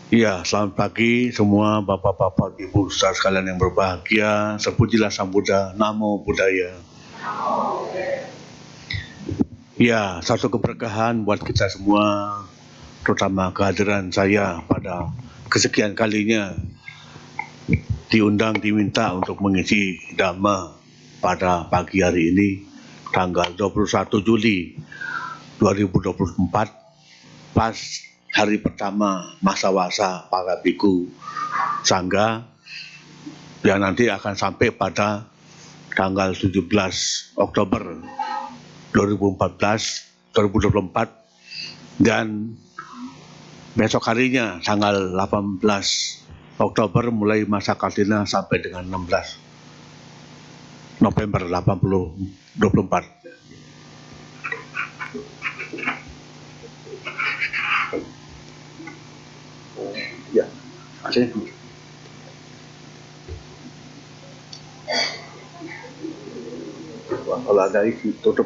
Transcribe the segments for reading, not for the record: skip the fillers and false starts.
Ya, selamat pagi semua Bapak-Bapak, Ibu, saudara sekalian yang berbahagia. Terpujilah Sang Buddha, Namo Buddhaya. Ya, satu keberkahan buat kita semua, terutama kehadiran saya pada kesekian kalinya diminta untuk mengisi Dhamma pada pagi hari ini, tanggal 21 Juli 2024, pas hari pertama masa wasa para biku sangga yang nanti akan sampai pada tanggal 17 Oktober 2024 dan besok harinya tanggal 18 Oktober mulai masa karantina sampai dengan 16 November 2024. Ya, asli. Kalau ada isi tutup.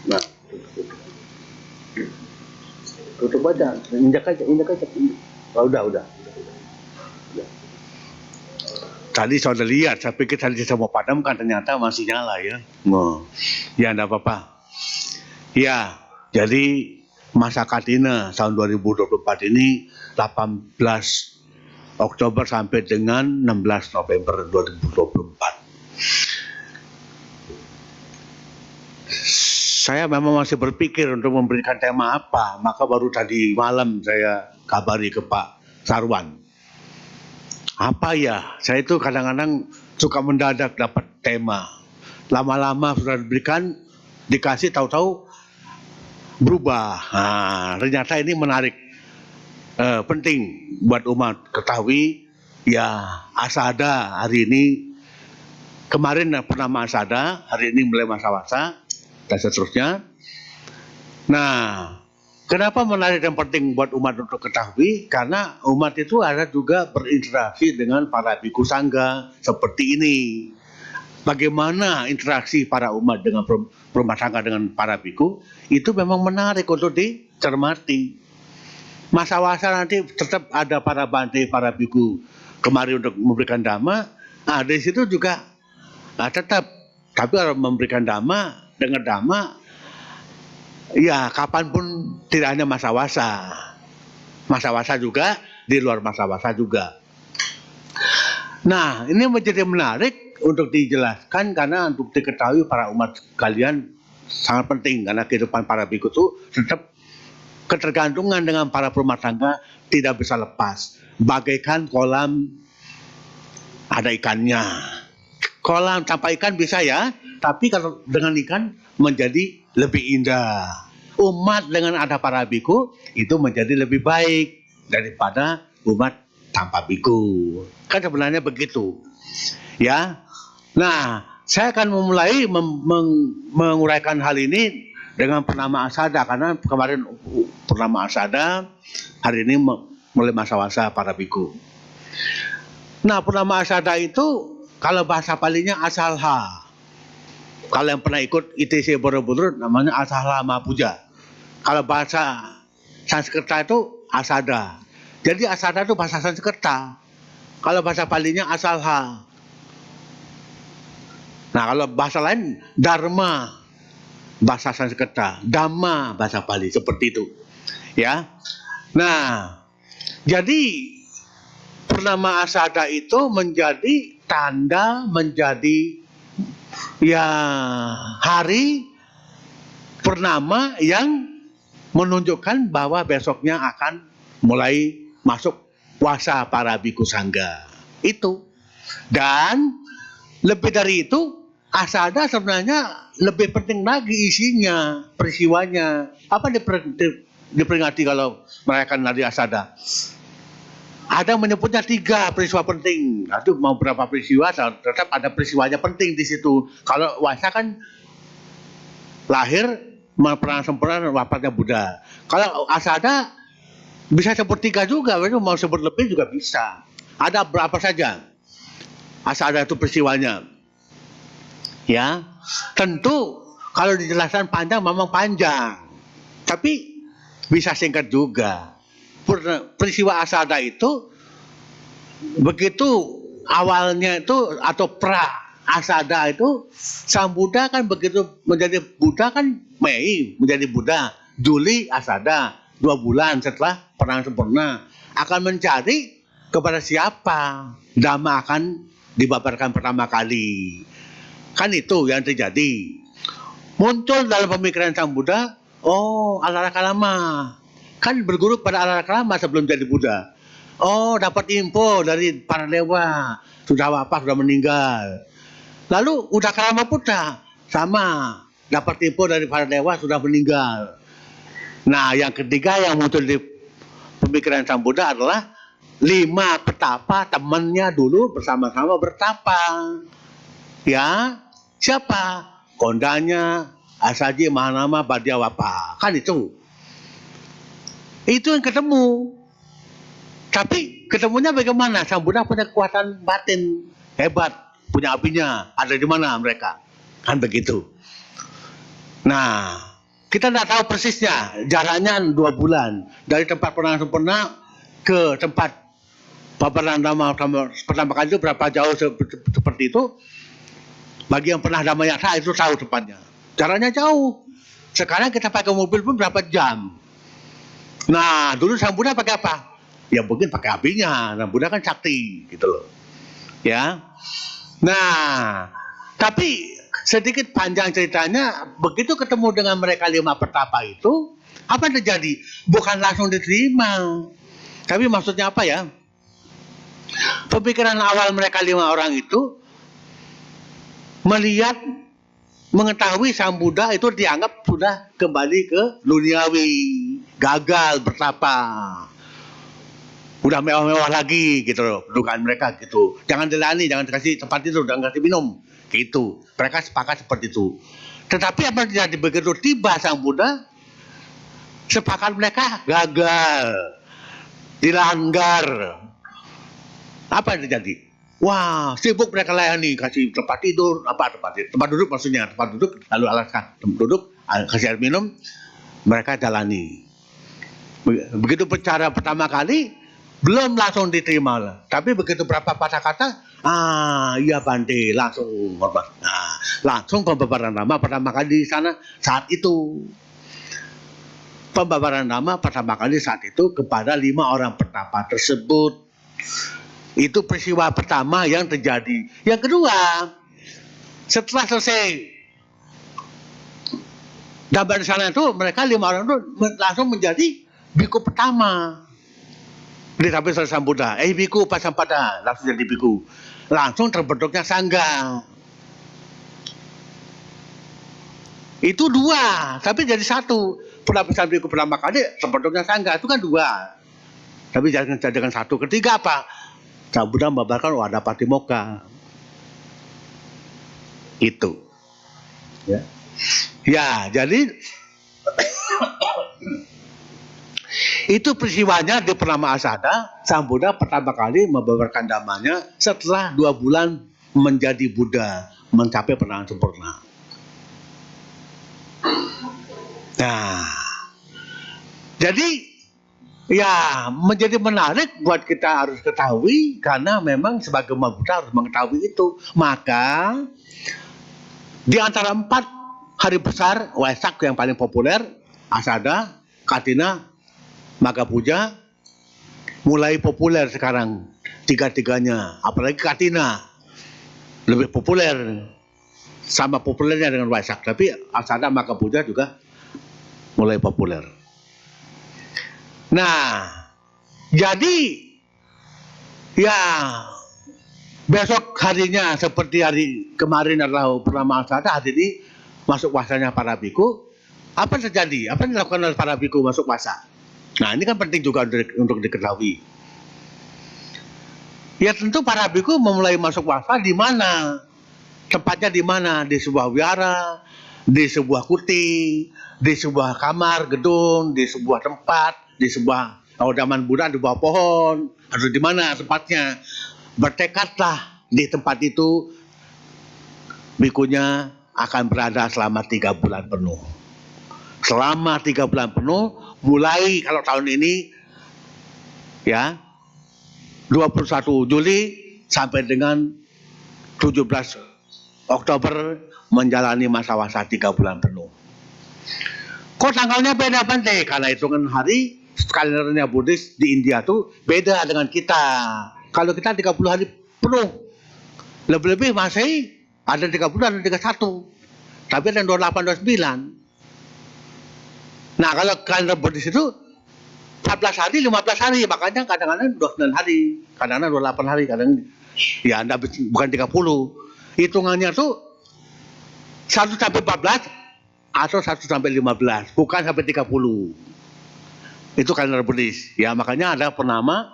Nah, tutup aja, injak aja. Oh, udah. Tadi saya udah lihat, saya pikir tadi saya mau padamkan, ternyata masih nyala ya. Oh, ya enggak apa-apa. Ya, jadi masa karantina tahun 2024 ini 18 Oktober sampai dengan 16 November 2024. Saya memang masih berpikir untuk memberikan tema apa, maka baru tadi malam saya kabari ke Pak Sarwan. Apa ya? Saya itu kadang-kadang suka mendadak dapat tema. Lama-lama sudah diberikan, dikasih tahu-tahu berubah. Nah, ternyata ini menarik, penting buat umat ketahui. Ya, asada hari ini, kemarin pernama asada, hari ini mulai masa wasa dan seterusnya. Nah, kenapa menarik dan penting buat umat untuk ketahui? Karena umat itu ada juga berinteraksi dengan para biku sangga seperti ini. Bagaimana interaksi para umat dengan rumah tangga dengan para biku, itu memang menarik untuk dicermati. Masa wasa nanti tetap ada para bante, para biku kemari untuk memberikan dhamma. Nah, di situ juga tetap, tapi kalau memberikan dhamma, dengar dhamma, ya kapanpun, tidak hanya masa wasa juga, di luar masa wasa juga. Nah, ini menjadi menarik untuk dijelaskan karena untuk diketahui para umat kalian sangat penting, karena kehidupan para biku itu tetap ketergantungan dengan para rumah tangga tidak bisa lepas. Bagaikan kolam ada ikannya. Kolam tanpa ikan bisa ya, tapi kalau dengan ikan menjadi lebih indah. Umat dengan ada para biku itu menjadi lebih baik daripada umat tanpa biku. Kan sebenarnya begitu. Ya. Nah, saya akan memulai menguraikan hal ini dengan purnama asada, karena kemarin purnama asada, hari ini mulai masa wasa para biku. Nah, purnama asada itu kalau bahasa Palinya asalha. Kalau yang pernah ikut ITC Borobudur namanya asalha mapuja. Kalau bahasa Sanskerta itu asada. Jadi asada itu bahasa Sanskerta. Kalau bahasa Palinya asalha. Nah, kalau bahasa lain dharma, bahasa Sanskerta, dhamma bahasa Pali, seperti itu. Ya. Nah, jadi purnama asada itu menjadi tanda, menjadi ya hari purnama yang menunjukkan bahwa besoknya akan mulai masuk puasa para biku sangga. Itu. Dan lebih dari itu, asada sebenarnya lebih penting lagi isinya, peristiwanya. Apa diperingati kalau merayakan hari asada? Ada menyebutnya 3 peristiwa penting. Itu mau berapa peristiwa, tetap ada peristiwanya penting di situ. Kalau wasa kan lahir, pernah sempurna, wafatnya Buddha. Kalau asada bisa sebut 3 juga, mau sebut lebih juga bisa. Ada berapa saja asada itu peristiwanya. Ya. tentu kalau dijelaskan panjang memang panjang, tapi bisa singkat juga. Peristiwa Asada itu begitu awalnya itu atau pra Asada itu Sang Buddha kan begitu menjadi Buddha kan Mei menjadi Buddha, Juli Asada, 2 bulan setelah perang sempurna akan mencari kepada siapa Dhamma akan dibabarkan pertama kali. Kan itu yang terjadi. Muncul dalam pemikiran Sang Buddha, oh Alalakkalama kan berguru pada Alalakkalama sebelum jadi Buddha. Oh, dapat info dari para dewa, sudah wafat, sudah meninggal. Lalu udah Kalama Putra, sama, dapat info dari para dewa, sudah meninggal. Nah, yang ketiga yang muncul di pemikiran Sang Buddha adalah 5 petapa temannya dulu bersama-sama bertapa. Ya, siapa? Kondanya, Asaji, Mahanama, Badyawapa. Kan itu. Itu yang ketemu. Tapi ketemunya bagaimana? Sang Buddha punya kekuatan batin hebat, punya apinya. Ada di mana mereka? Kan begitu. Nah, kita tidak tahu persisnya. Jaraknya 2 bulan dari tempat perang sempurna ke tempat paparan Dhamma pertama kali itu berapa jauh seperti itu. Bagi yang pernah Dhamma Yatra itu tahu tepatnya. Jaraknya jauh. Sekarang kita pakai mobil pun berapa jam. Nah, dulu Sang Buddha pakai apa? Ya mungkin pakai apinya. Nah, Buddha kan sakti gitu loh. Ya. Nah, tapi sedikit panjang ceritanya, begitu ketemu dengan mereka 5 petapa itu, apa yang terjadi? Bukan langsung diterima. Tapi maksudnya apa ya? Pemikiran awal mereka 5 orang itu melihat, mengetahui Sang Buddha itu dianggap sudah kembali ke duniawi, gagal bertapa. Udah mewah-mewah lagi gitu loh, dugaan mereka gitu. Jangan dilani, jangan dikasih tempat tidur, jangan kasih minum, gitu. Mereka sepakat seperti itu. Tetapi apa yang terjadi begitu tiba Sang Buddha, sepakat mereka gagal, dilanggar. Apa yang terjadi? Wah, sibuk mereka layani, kasih tempat tidur, tempat duduk maksudnya, tempat duduk, lalu alaskan tempat duduk, kasih air minum, mereka jalani. Begitu bicara pertama kali, belum langsung diterima, tapi begitu berapa patah kata, iya Bante, langsung pembabaran Dhamma pertama kali di sana saat itu. Pembabaran Dhamma pertama kali saat itu kepada 5 orang petapa tersebut. Itu peristiwa pertama yang terjadi. Yang kedua, setelah selesai Dhamma di sana itu, mereka 5 orang itu langsung menjadi biku pertama. Ditambil oleh Sang Buddha, biku Upasampada, langsung jadi biku. Langsung terbentuknya sangga. Itu 2, tapi jadi 1. Penapisan biku pertama kali terbentuknya sangga, itu kan 2. Tapi jangan jadikan 1. Ketiga apa? Sang Buddha membabarkan Wadah Patimokkha. Itu. Ya, jadi itu peristiwanya di Purnama Asada, Sang Buddha pertama kali membabarkan dhammanya setelah 2 bulan menjadi Buddha, mencapai penahan sempurna. Nah, jadi ya menjadi menarik buat kita harus ketahui, karena memang sebagai umat Buddha harus mengetahui itu. Maka di antara 4 hari besar Waisak yang paling populer, Asada, Katina, Magha Puja, mulai populer sekarang 3-3-nya, apalagi Katina lebih populer, sama populernya dengan Waisak, tapi Asada, Magha Puja juga mulai populer. Nah, jadi ya besok harinya seperti hari kemarin adalah Purnama Asada, hari ini masuk puasanya para biku. Apa yang terjadi? Apa yang dilakukan oleh para biku masuk puasa? Nah, ini kan penting juga untuk diketahui. Ya tentu para biku memulai masuk puasa di mana? Tempatnya di mana? Di sebuah wihara, di sebuah kuti, di sebuah kamar, gedung, di sebuah tempat, di sebuah zaman Buddha di bawah pohon, atau di mana tempatnya. Bertekadlah di tempat itu bikunya akan berada selama 3 bulan penuh. Selama 3 bulan penuh, mulai kalau tahun ini ya 21 Juli sampai dengan 17 Oktober menjalani masa puasa 3 bulan penuh. Kok tanggalnya beda Bante? Karena hitungan hari kalendernya Buddhis di India tuh beda dengan kita. Kalau kita 30 hari penuh, lebih-lebih Masehi ada 30, ada 31. Tapi ada 28, 29. Nah kalau kalender Buddhis itu 14 hari, 15 hari, makanya kadang-kadang 29 hari, kadang-kadang 28 hari, kadang ya Anda bukan 30. Hitungannya tuh 1 sampai 14 atau 1 sampai 15, bukan sampai 30. Itu kalender Buddhis. Ya makanya ada penama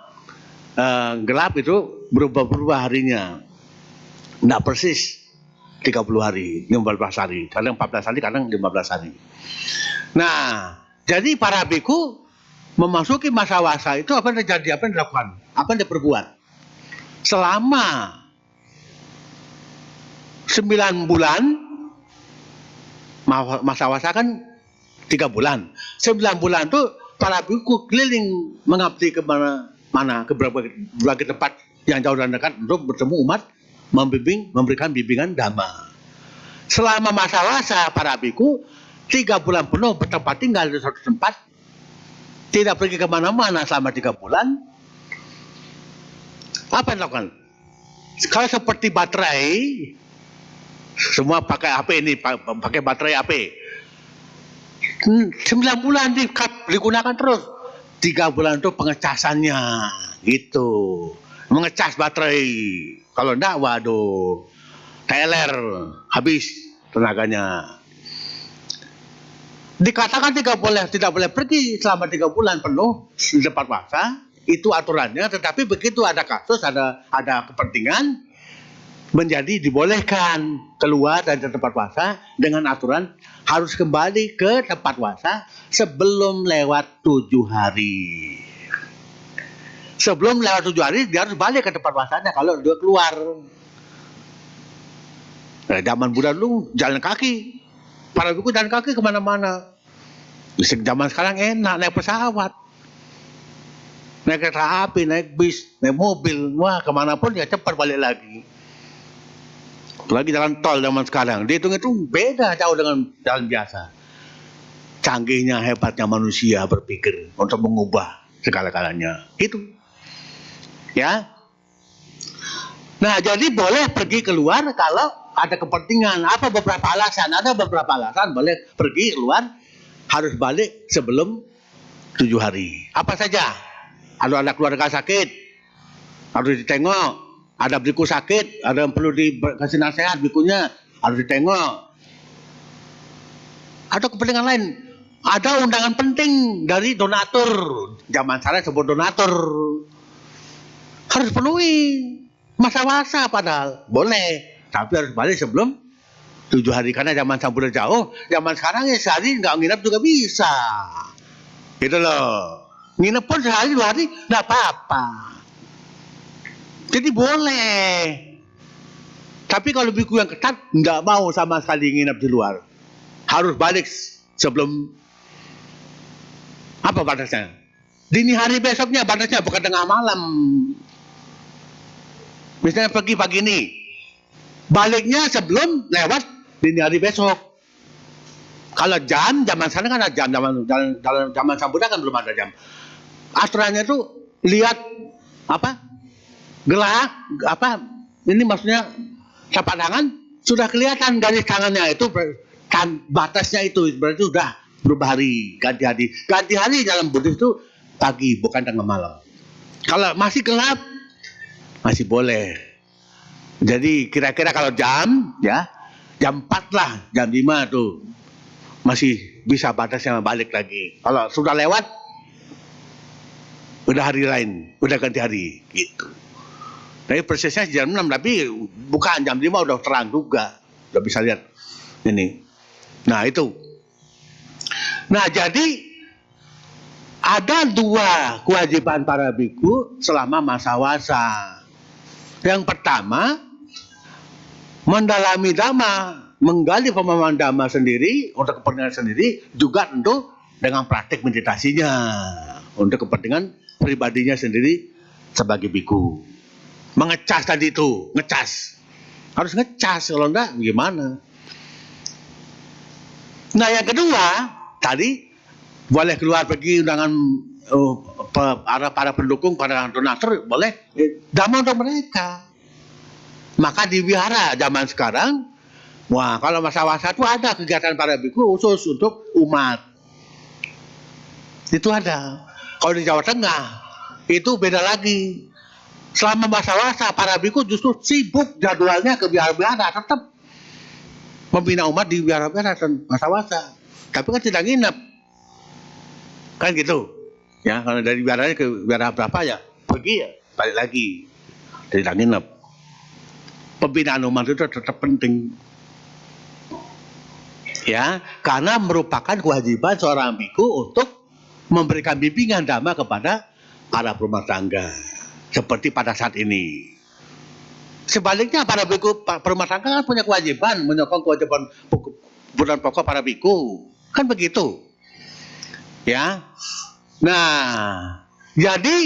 gelap itu berubah-ubah harinya. Nggak persis 30 hari, 15 hari, kadang 14 hari, kadang 15 hari. Nah, jadi para biku memasuki masa puasa itu apa yang terjadi, apa yang dilakukan, apa yang diperbuat. Selama 9 bulan, masa puasa kan 3 bulan. 9 bulan itu para biku keliling mengabdi ke mana ke berbagai tempat yang jauh dan dekat untuk bertemu umat, memberikan bimbingan dhamma. Selama masa puasa para biku 3 bulan penuh bertempat tinggal di suatu tempat, tidak pergi kemana-mana selama 3 bulan. Apa yang dilakukan? Kalau seperti baterai, semua pakai HP ini, pakai baterai HP. 9 bulan digunakan terus. 3 bulan itu pengecasannya, gitu. Mengecas baterai. Kalau enggak, waduh, teler, habis tenaganya. Dikatakan tidak boleh pergi selama 3 bulan penuh di tempat puasa, itu aturannya. Tetapi begitu ada kasus, ada kepentingan, menjadi dibolehkan keluar dari tempat puasa dengan aturan harus kembali ke tempat puasa sebelum lewat 7 hari. Sebelum lewat 7 hari dia harus balik ke tempat puasanya kalau dia keluar. Nah, zaman Buddha dulu jalan kaki. Para biku jalan kaki kemana-mana. Zaman sekarang enak, naik pesawat, naik kereta api, naik bis, naik mobil. Wah, kemanapun ya cepat balik lagi. Lagi jalan tol zaman sekarang, dihitung itu beda jauh dengan jalan biasa. Canggihnya, hebatnya manusia berpikir untuk mengubah segala-galanya. Itu. Ya. Nah, jadi boleh pergi keluar kalau ada kepentingan. Apa beberapa alasan? Ada beberapa alasan boleh pergi keluar, harus balik sebelum 7 hari. Apa saja? Ada keluarga sakit, harus ditengok. Ada biku sakit, ada yang perlu dikasih nasihat bikunya, harus ditengok. Ada kepentingan lain. Ada undangan penting dari donatur. Zaman saya sebut donatur. Harus penuhi. Masa-masa padahal. Boleh. Tapi harus balik sebelum 7 hari. Karena zaman saya udah jauh. Zaman sekarang ya sehari nggak nginep juga bisa. Gitu loh. Nginep pun sehari 2 hari nggak apa-apa. Jadi boleh. Tapi kalau biku yang ketat nggak mau sama sekali nginep di luar. Harus balik sebelum apa batasnya? Dini hari besoknya batasnya, bukan tengah malam. Misalnya pergi pagi ini, baliknya sebelum lewat dini hari besok. Kalau jam, zaman sana kan ada jam, zaman Sambuddha kan belum ada jam. Aturannya tuh lihat apa? Gerak apa? Ini maksudnya tapak tangan sudah kelihatan garis tangannya itu, batasnya itu berarti sudah berubah hari, ganti hari. Ganti hari dalam Buddhis itu pagi, bukan tengah malam. Kalau masih gelap masih boleh. Jadi kira-kira kalau jam, ya jam 4 lah, jam 5 tuh masih bisa batasnya balik lagi. Kalau sudah lewat, udah hari lain, udah ganti hari, gitu. Tapi persisnya jam 6, tapi bukan jam 5 udah terang juga, udah bisa lihat ini. Nah itu. Nah jadi ada 2 kewajiban para biku selama masa puasa. Yang pertama, mendalami dhamma, menggali pemahaman dhamma sendiri untuk kepentingan sendiri, juga tentu dengan praktik meditasinya untuk kepentingan pribadinya sendiri sebagai biku. Mengecas tadi itu, ngecas. Harus ngecas, kalau enggak gimana? Nah, yang kedua, tadi boleh keluar pergi undangan para pendukung, para donatur, boleh. Dhamma untuk mereka. Maka di wihara zaman sekarang, wah, kalau masa wasa itu ada kegiatan para biku khusus untuk umat. Itu ada. Kalau di Jawa Tengah, itu beda lagi. Selama masa wasa, para biku justru sibuk jadwalnya ke wihara-wihara, tetap membina umat di wihara-wihara dan masa wasa. Tapi kan tidak nginep. Kan gitu. Ya, kalau dari wiharanya ke wihara berapa ya, pergi ya, balik lagi. Tidak nginep. Pembinaan umat itu tetap penting. Ya, karena merupakan kewajiban seorang biku untuk memberikan bimbingan dhamma kepada para rumah tangga. Seperti pada saat ini. Sebaliknya para biku rumah tangga kan punya kewajiban menyokong kewajiban kebutuhan pokok para biku. Kan begitu. Ya. Nah, jadi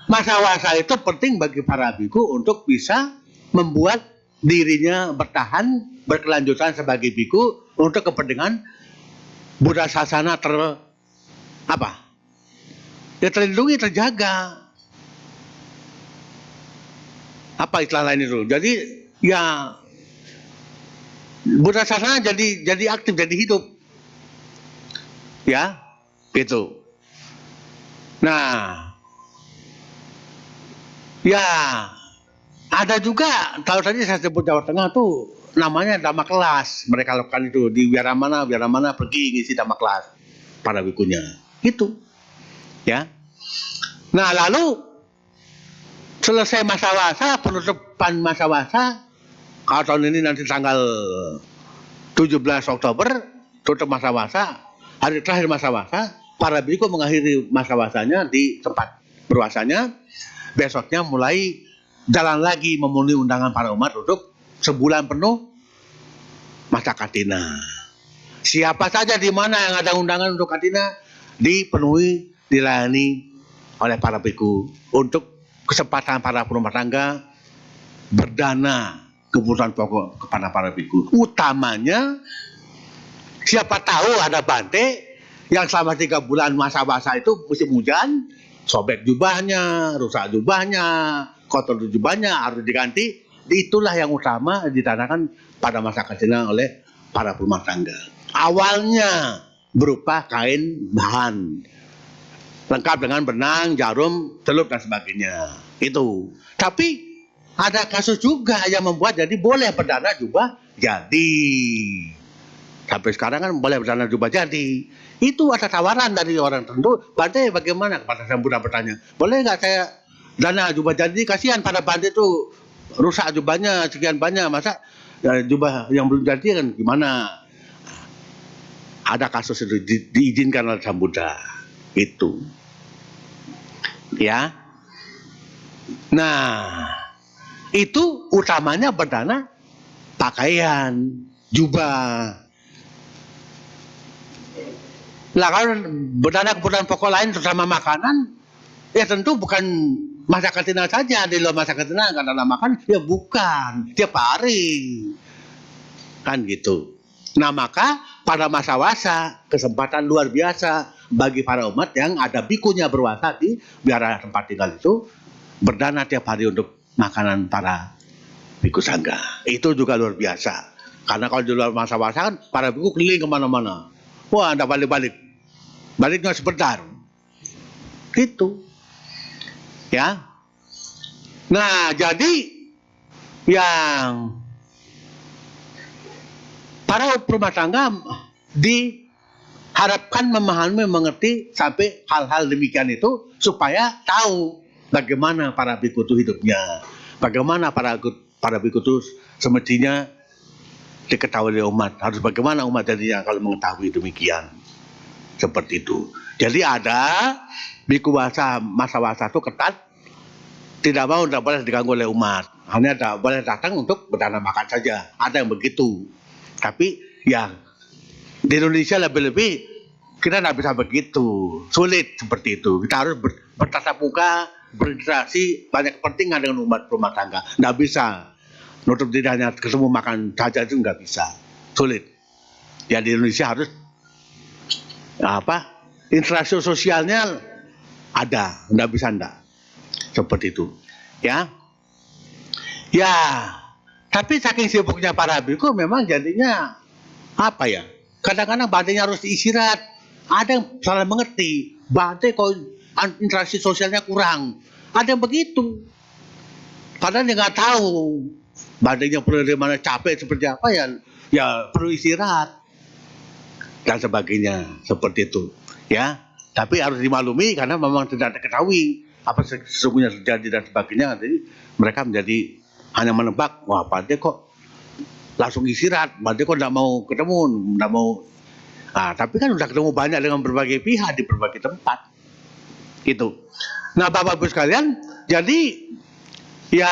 masa wasa itu penting bagi para biku untuk bisa membuat dirinya bertahan, berkelanjutan sebagai biku untuk kepentingan Buddha sasana terlindungi, terjaga. Apa istilah lain itu? Jadi ya Buddha sasana jadi aktif, jadi hidup. Ya, gitu. Nah, ya ada juga, kalau tadi saya sebut Jawa Tengah tuh namanya dhamma kelas. Mereka lakukan itu di wihara mana pergi ngisi dhamma kelas para bikunya. Gitu. Ya. Nah, lalu selesai masa wasa, penutupan masa wasa, kalau tahun ini nanti tanggal 17 Oktober, tutup masa wasa, hari terakhir masa wasa, para biku mengakhiri masa wasanya di tempat berwasanya, besoknya mulai jalan lagi memenuhi undangan para umat untuk sebulan penuh masa katina. Siapa saja di mana yang ada undangan untuk katina, dipenuhi, dilayani oleh para biku untuk kesempatan para rumah tangga berdana kebutuhan pokok kepada para biku. Utamanya, siapa tahu ada bante yang selama 3 bulan masa wasa itu musim hujan, sobek jubahnya, rusak jubahnya, kotor jubahnya, harus diganti. Itulah yang utama ditanakan pada masa katina oleh para rumah tangga. Awalnya berupa kain bahan, lengkap dengan benang, jarum, celup dan sebagainya. Itu. Tapi ada kasus juga yang membuat jadi boleh berdana jubah jadi. Sampai sekarang kan boleh berdana jubah jadi. Itu ada tawaran dari orang tertentu. Bante bagaimana? Kepada Sang Buddha bertanya, boleh nggak saya dana jubah jadi? Kasihan pada bante itu rusak jubahnya sekian banyak. Masa jubah yang belum jadi kan gimana? Ada kasus itu diizinkan oleh Sang Buddha. Itu. Ya. Nah, itu utamanya berdana pakaian, jubah. Lah kalau berdana kebutuhan pokok lain terutama makanan, ya tentu bukan masa katina saja. Di luar masa katina karena makan, ya bukan tiap hari. Kan gitu. Nah, maka pada masa wasa kesempatan luar biasa bagi para umat yang ada bikunya berwasa di wihara tempat tinggal itu, berdana tiap hari untuk makanan para biku sangga. Itu juga luar biasa. Karena kalau di luar masa wasa kan para biku keliling kemana-mana. Wah, anda balik-balik. Baliknya sebentar. Gitu. Ya. Nah, jadi yang para rumah tangga diharapkan memahami, mengerti sampai hal-hal demikian itu supaya tahu bagaimana para biku itu hidupnya, bagaimana para biku itu semestinya diketahui oleh umat, harus bagaimana umat jadinya kalau mengetahui demikian, seperti itu. Jadi ada biku masa wasa itu ketat, tidak boleh diganggu oleh umat, hanya boleh datang untuk berdana makan saja, ada yang begitu. Tapi ya di Indonesia lebih-lebih kita nggak bisa begitu, sulit seperti itu. Kita harus bertatap muka, berinteraksi, banyak kepentingan dengan umat rumah tangga. Nggak bisa nutup diri hanya ketemu makan saja, itu nggak bisa, sulit. Ya di Indonesia harus interaksi sosialnya ada, nggak bisa nggak seperti itu, ya. Ya, tapi saking sibuknya para biku memang jadinya apa ya? Kadang-kadang badannya harus diistirahat. Ada yang salah mengerti, badai kok interaksi sosialnya kurang. Ada yang begitu. Padahal dia nggak tahu badannya perlu dari mana, capek seperti apa ya perlu istirahat dan sebagainya seperti itu. Ya, tapi harus dimaklumi karena memang tidak diketahui apa sesungguhnya terjadi dan sebagainya. Jadi mereka menjadi hanya menebak, wah badai kok langsung istirahat, badai kok tidak mau ketemu, tidak mau. Nah, tapi kan udah ketemu banyak dengan berbagai pihak di berbagai tempat. Gitu. Nah, Bapak Ibu sekalian, jadi ya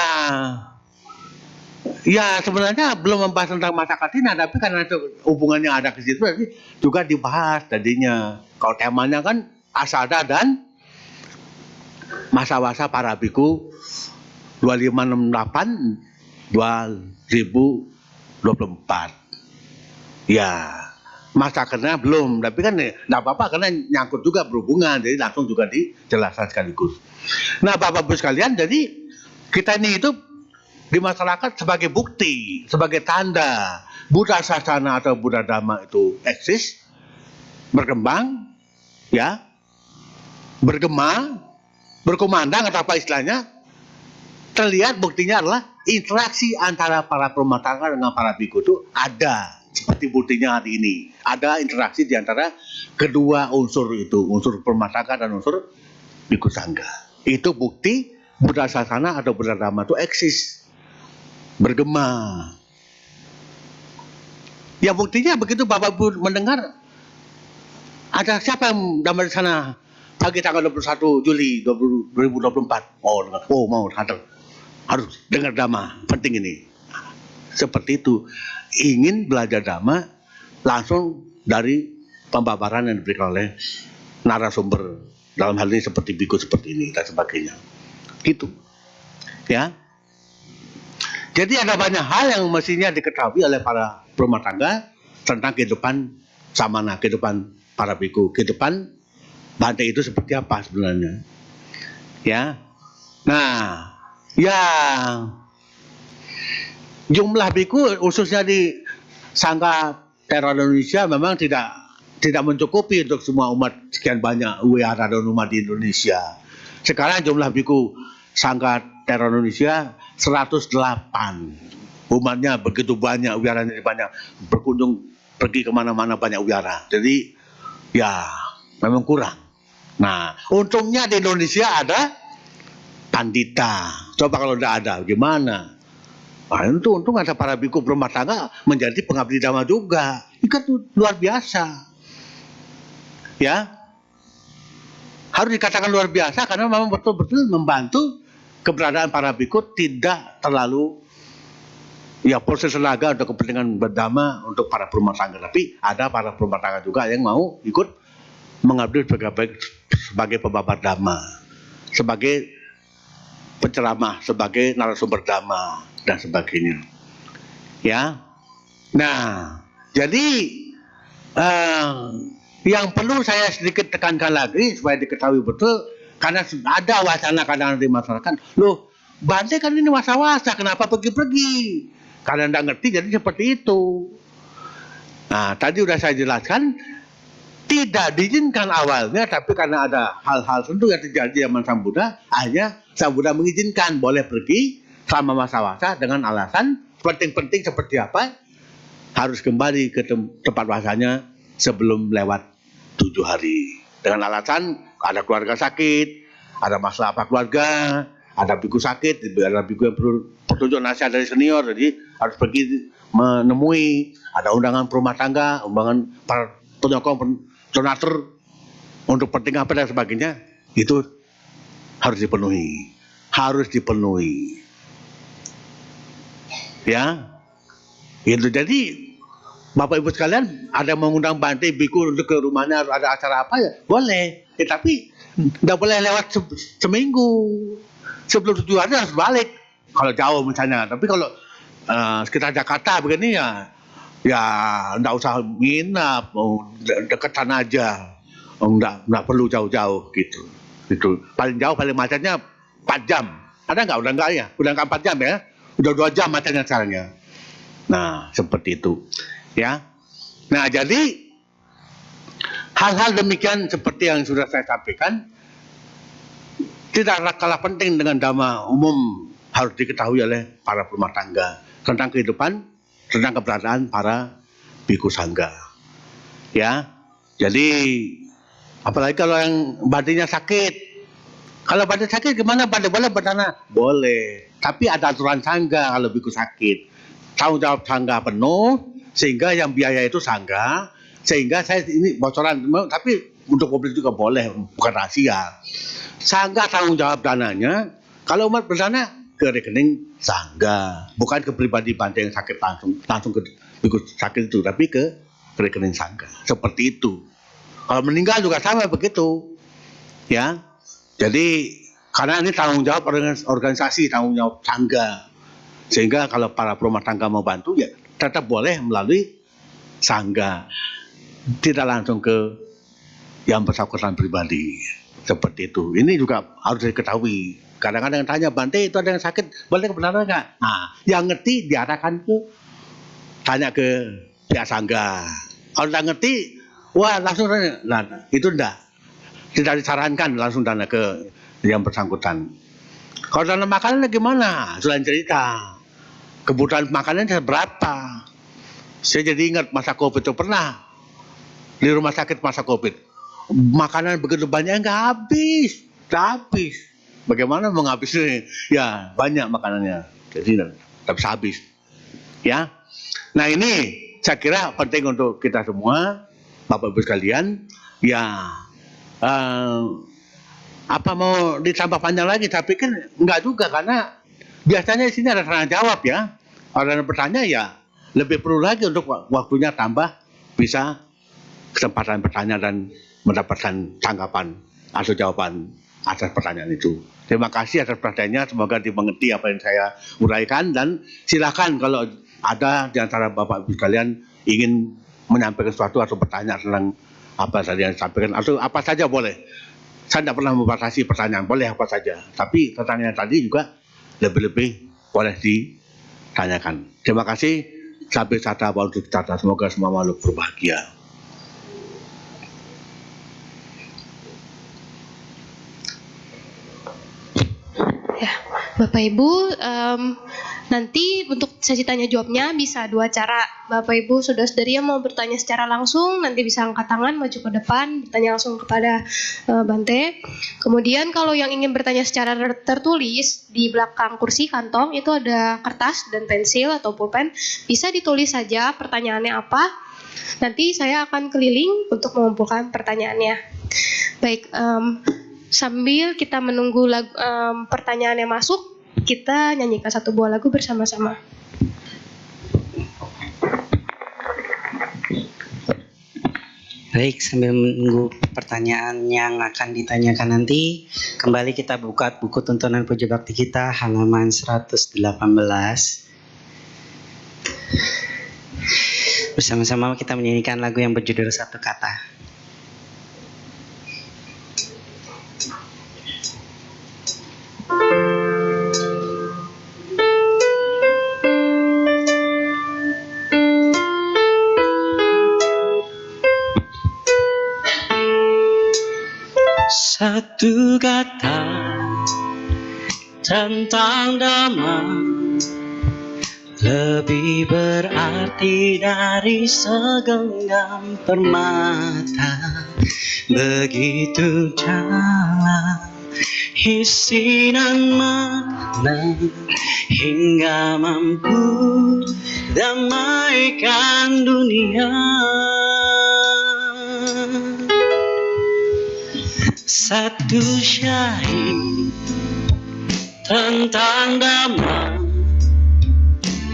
sebenarnya belum membahas tentang masa katina, tapi karena itu hubungannya ada ke situ, jadi juga dibahas tadinya. Kalau temanya kan asada dan masa-masa para biku 2568 2024. Ya, masa karena belum, tapi kan nggak apa-apa karena nyangkut juga berhubungan, jadi langsung juga dijelaskan sekaligus. Nah, Bapak Ibu sekalian, jadi kita ini hidup di masyarakat sebagai bukti, sebagai tanda Buddha Sasana atau Buddha Dhamma itu eksis, berkembang, ya, bergema, berkumandang atau apa istilahnya. Terlihat buktinya adalah interaksi antara para rumah tangga dengan para biku itu ada, seperti buktinya hari ini. Ada interaksi di antara kedua unsur itu, unsur rumah tangga dan unsur biku sangga. Itu bukti Buddha Sasana atau Buddha Dhamma itu eksis, bergema. Ya buktinya begitu Bapak Ibu mendengar ada siapa yang damai di sana pagi tanggal 21 Juli 2024. Oh mau hadir. Harus dengar Dhamma, penting ini. Seperti itu. Ingin belajar Dhamma langsung dari pembabaran yang diberikan oleh narasumber. Dalam hal ini seperti biku seperti ini dan sebagainya. Gitu. Ya. Jadi ada banyak hal yang mestinya diketahui oleh para rumah tangga tentang kehidupan samana, kehidupan para biku, kehidupan badai itu seperti apa sebenarnya. Ya. Nah, ya jumlah biku khususnya di Sangga Theravada Indonesia memang tidak mencukupi untuk semua umat sekian banyak wihara dan umat di Indonesia. Sekarang jumlah biku Sangga Theravada Indonesia 108. Umatnya begitu banyak, wiharanya banyak, berkunjung pergi kemana-mana banyak wihara. Jadi ya memang kurang. Nah, untungnya di Indonesia ada pandita. Coba kalau tidak ada, gimana? Nah, itu untung ada para biku berumah tangga menjadi pengabdi Dhamma juga. Itu luar biasa. Ya, harus dikatakan luar biasa karena memang betul-betul membantu keberadaan para biku tidak terlalu proses tenaga untuk kepentingan berdhamma untuk para berumah tangga. Tapi ada para berumah tangga juga yang mau ikut mengabdi sebagai pembabar Dhamma, sebagai penceramah, sebagai narasumber Dhamma dan sebagainya. Ya. Nah, jadi yang perlu saya sedikit tekankan lagi supaya diketahui betul, karena ada wacana kadang-kadang di masyarakat, loh, Bante kan ini wasa-wasa, kenapa pergi-pergi? Karena tidak ngerti, jadi seperti itu. Nah, tadi sudah saya jelaskan, tidak diizinkan awalnya, tapi karena ada hal-hal tentu yang terjadi zaman Sang Buddha, akhirnya Sang Buddha mengizinkan boleh pergi selama masa wasa dengan alasan penting-penting seperti apa, harus kembali ke tempat wasanya sebelum lewat 7 hari. Dengan alasan ada keluarga sakit, ada masalah apa keluarga, ada biku sakit, ada biku yang perlu petunjuk nasihat dari senior, jadi harus pergi menemui, ada undangan perumah tangga, undangan para penyokong, donatur untuk penting apa dan sebagainya, itu harus dipenuhi. Harus dipenuhi. Ya. Itu jadi Bapak Ibu sekalian ada mengundang Bante Biku untuk ke rumahnya ada acara apa ya boleh. Tapi nggak boleh lewat seminggu. Sebelum tujuannya harus balik. Kalau jauh misalnya. Tapi kalau sekitar Jakarta begini ya nggak usah nginap, deketan aja. Nggak perlu jauh-jauh gitu. Gitu. Paling jauh paling macetnya 4 jam. Ada nggak? Udah nggak ya? Udah nggak 4 jam ya? Udah 2 jam macetnya sekarang ya. Nah seperti itu. Ya, nah jadi hal-hal demikian seperti yang sudah saya sampaikan tidak kalah penting dengan dhamma umum harus diketahui oleh para rumah tangga tentang kehidupan, tentang keberadaan para biku sangga. Ya, jadi apalagi kalau yang badannya sakit. Kalau badan sakit gimana? Badan boleh berdana? Boleh. Tapi ada aturan sangga kalau biku sakit. Tanggung jawab sangga penuh. Sehingga yang biaya itu sangga, sehingga saya ini bocoran, tapi untuk publik juga boleh, bukan rahasia. Sangga tanggung jawab dananya, kalau umat berdana ke rekening sangga, bukan ke pribadi Bante yang sakit langsung ke sakit itu, tapi ke rekening sangga. Seperti itu. Kalau meninggal juga sama begitu, ya. Jadi karena ini tanggung jawab organisasi, tanggung jawab sangga, sehingga kalau para rumah tangga mau bantu ya tetap boleh melalui sangga, tidak langsung ke yang bersangkutan pribadi. Seperti itu. Ini juga harus diketahui. Kadang-kadang tanya, Bante itu ada yang sakit, boleh kebenaran nggak? Nah, yang ngerti diarahkan ke tanya ke pihak sangga. Kalau nggak ngerti, wah langsung tanya. Nah, itu tidak disarankan langsung tanya ke yang bersangkutan. Kalau dalam makanan gimana? Selain cerita. Kebutuhan makanannya berapa? Saya jadi ingat masa COVID itu pernah di rumah sakit masa COVID. Makanan begitu banyak nggak habis. Bagaimana mau habisnya? Ya banyak makanannya. Jadi tapi habis. Ya. Nah ini saya kira penting untuk kita semua, Bapak Ibu sekalian. Ya apa mau ditambah panjang lagi? Tapi kan nggak juga karena biasanya di sini ada tanya jawab ya. Kalau ada bertanya ya lebih perlu lagi untuk waktunya tambah bisa kesempatan bertanya dan mendapatkan tanggapan atau jawaban atas pertanyaan itu. Terima kasih atas pertanyaannya. Semoga dimengerti apa yang saya uraikan dan silakan kalau ada di antara Bapak Ibu sekalian ingin menyampaikan sesuatu atau bertanya tentang apa tadi yang disampaikan atau apa saja boleh. Saya tidak pernah membatasi pertanyaan, boleh apa saja. Tapi pertanyaan tadi juga lebih-lebih boleh ditanyakan. Terima kasih. Sampai sata untuk tata. Semoga semua makhluk berbahagia. Ya, Bapak Ibu, nanti untuk sesi tanya jawabnya bisa 2 cara. Bapak Ibu saudara-saudari yang mau bertanya secara langsung nanti bisa angkat tangan maju ke depan bertanya langsung kepada Bante. Kemudian kalau yang ingin bertanya secara tertulis di belakang kursi kantong itu ada kertas dan pensil atau pulpen, bisa ditulis saja pertanyaannya apa. Nanti saya akan keliling untuk mengumpulkan pertanyaannya. Baik, sambil kita menunggu pertanyaan yang masuk, kita nyanyikan 1 buah lagu bersama-sama. Baik, sambil menunggu pertanyaan yang akan ditanyakan nanti, kembali kita buka buku tuntunan Puja Bakti kita halaman 118. Bersama-sama kita menyanyikan lagu yang berjudul Satu Kata. Satu kata tentang dhamma lebih berarti dari segenggam permata. Begitu dalam isi dan makna hingga mampu damaikan dunia. Satu syahid tentang dhamma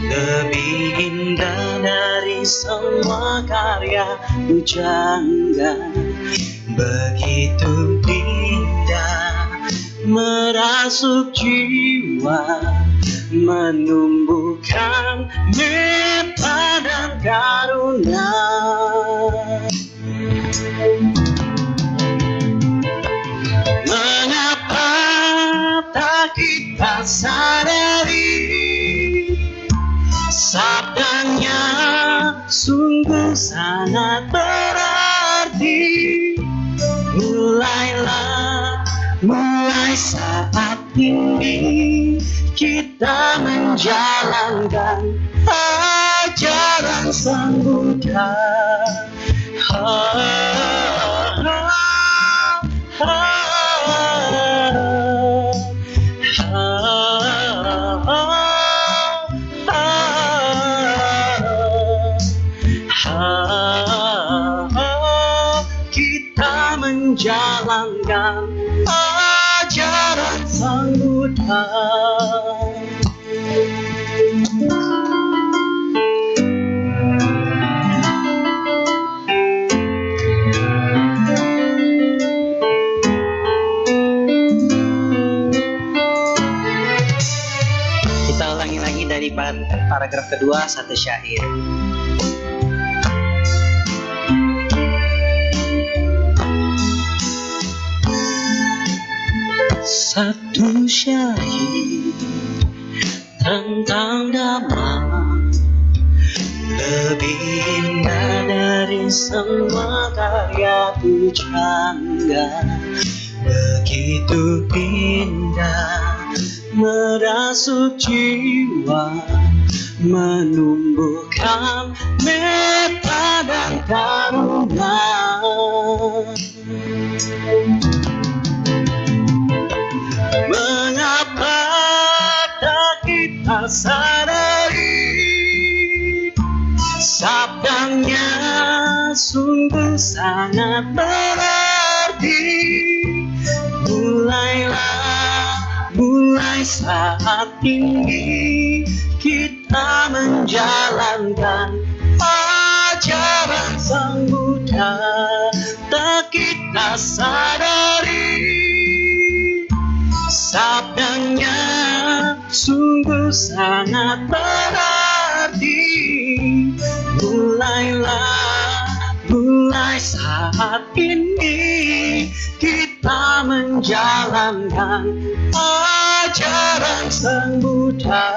lebih indah dari semua semua karya pujangga. Begitu indah merasuk jiwa, menumbuhkan meta dan karuna. Mengapa tak kita sadari, sabdanya sungguh sangat berarti. Mulai saat ini kita menjalankan ajaran Sang Buddha. Kita menjalankan ajaran Sang Buddha. Kita ulangi lagi dari paragraf kedua, satu syair. Satu syair tentang damai, lebih indah dari semua karya pujangga. Begitu indah merasuk jiwa, menumbuhkan meta dan karuna. Mengapa tak kita sadari, sabdanya sungguh sangat berarti. Mulai saat ini kita menjalankan ajaran Sang Buddha. Tak kita sadari, sabdanya sungguh sangat berarti. Mulai saat ini kita menjalankan ajaran Sang Buddha.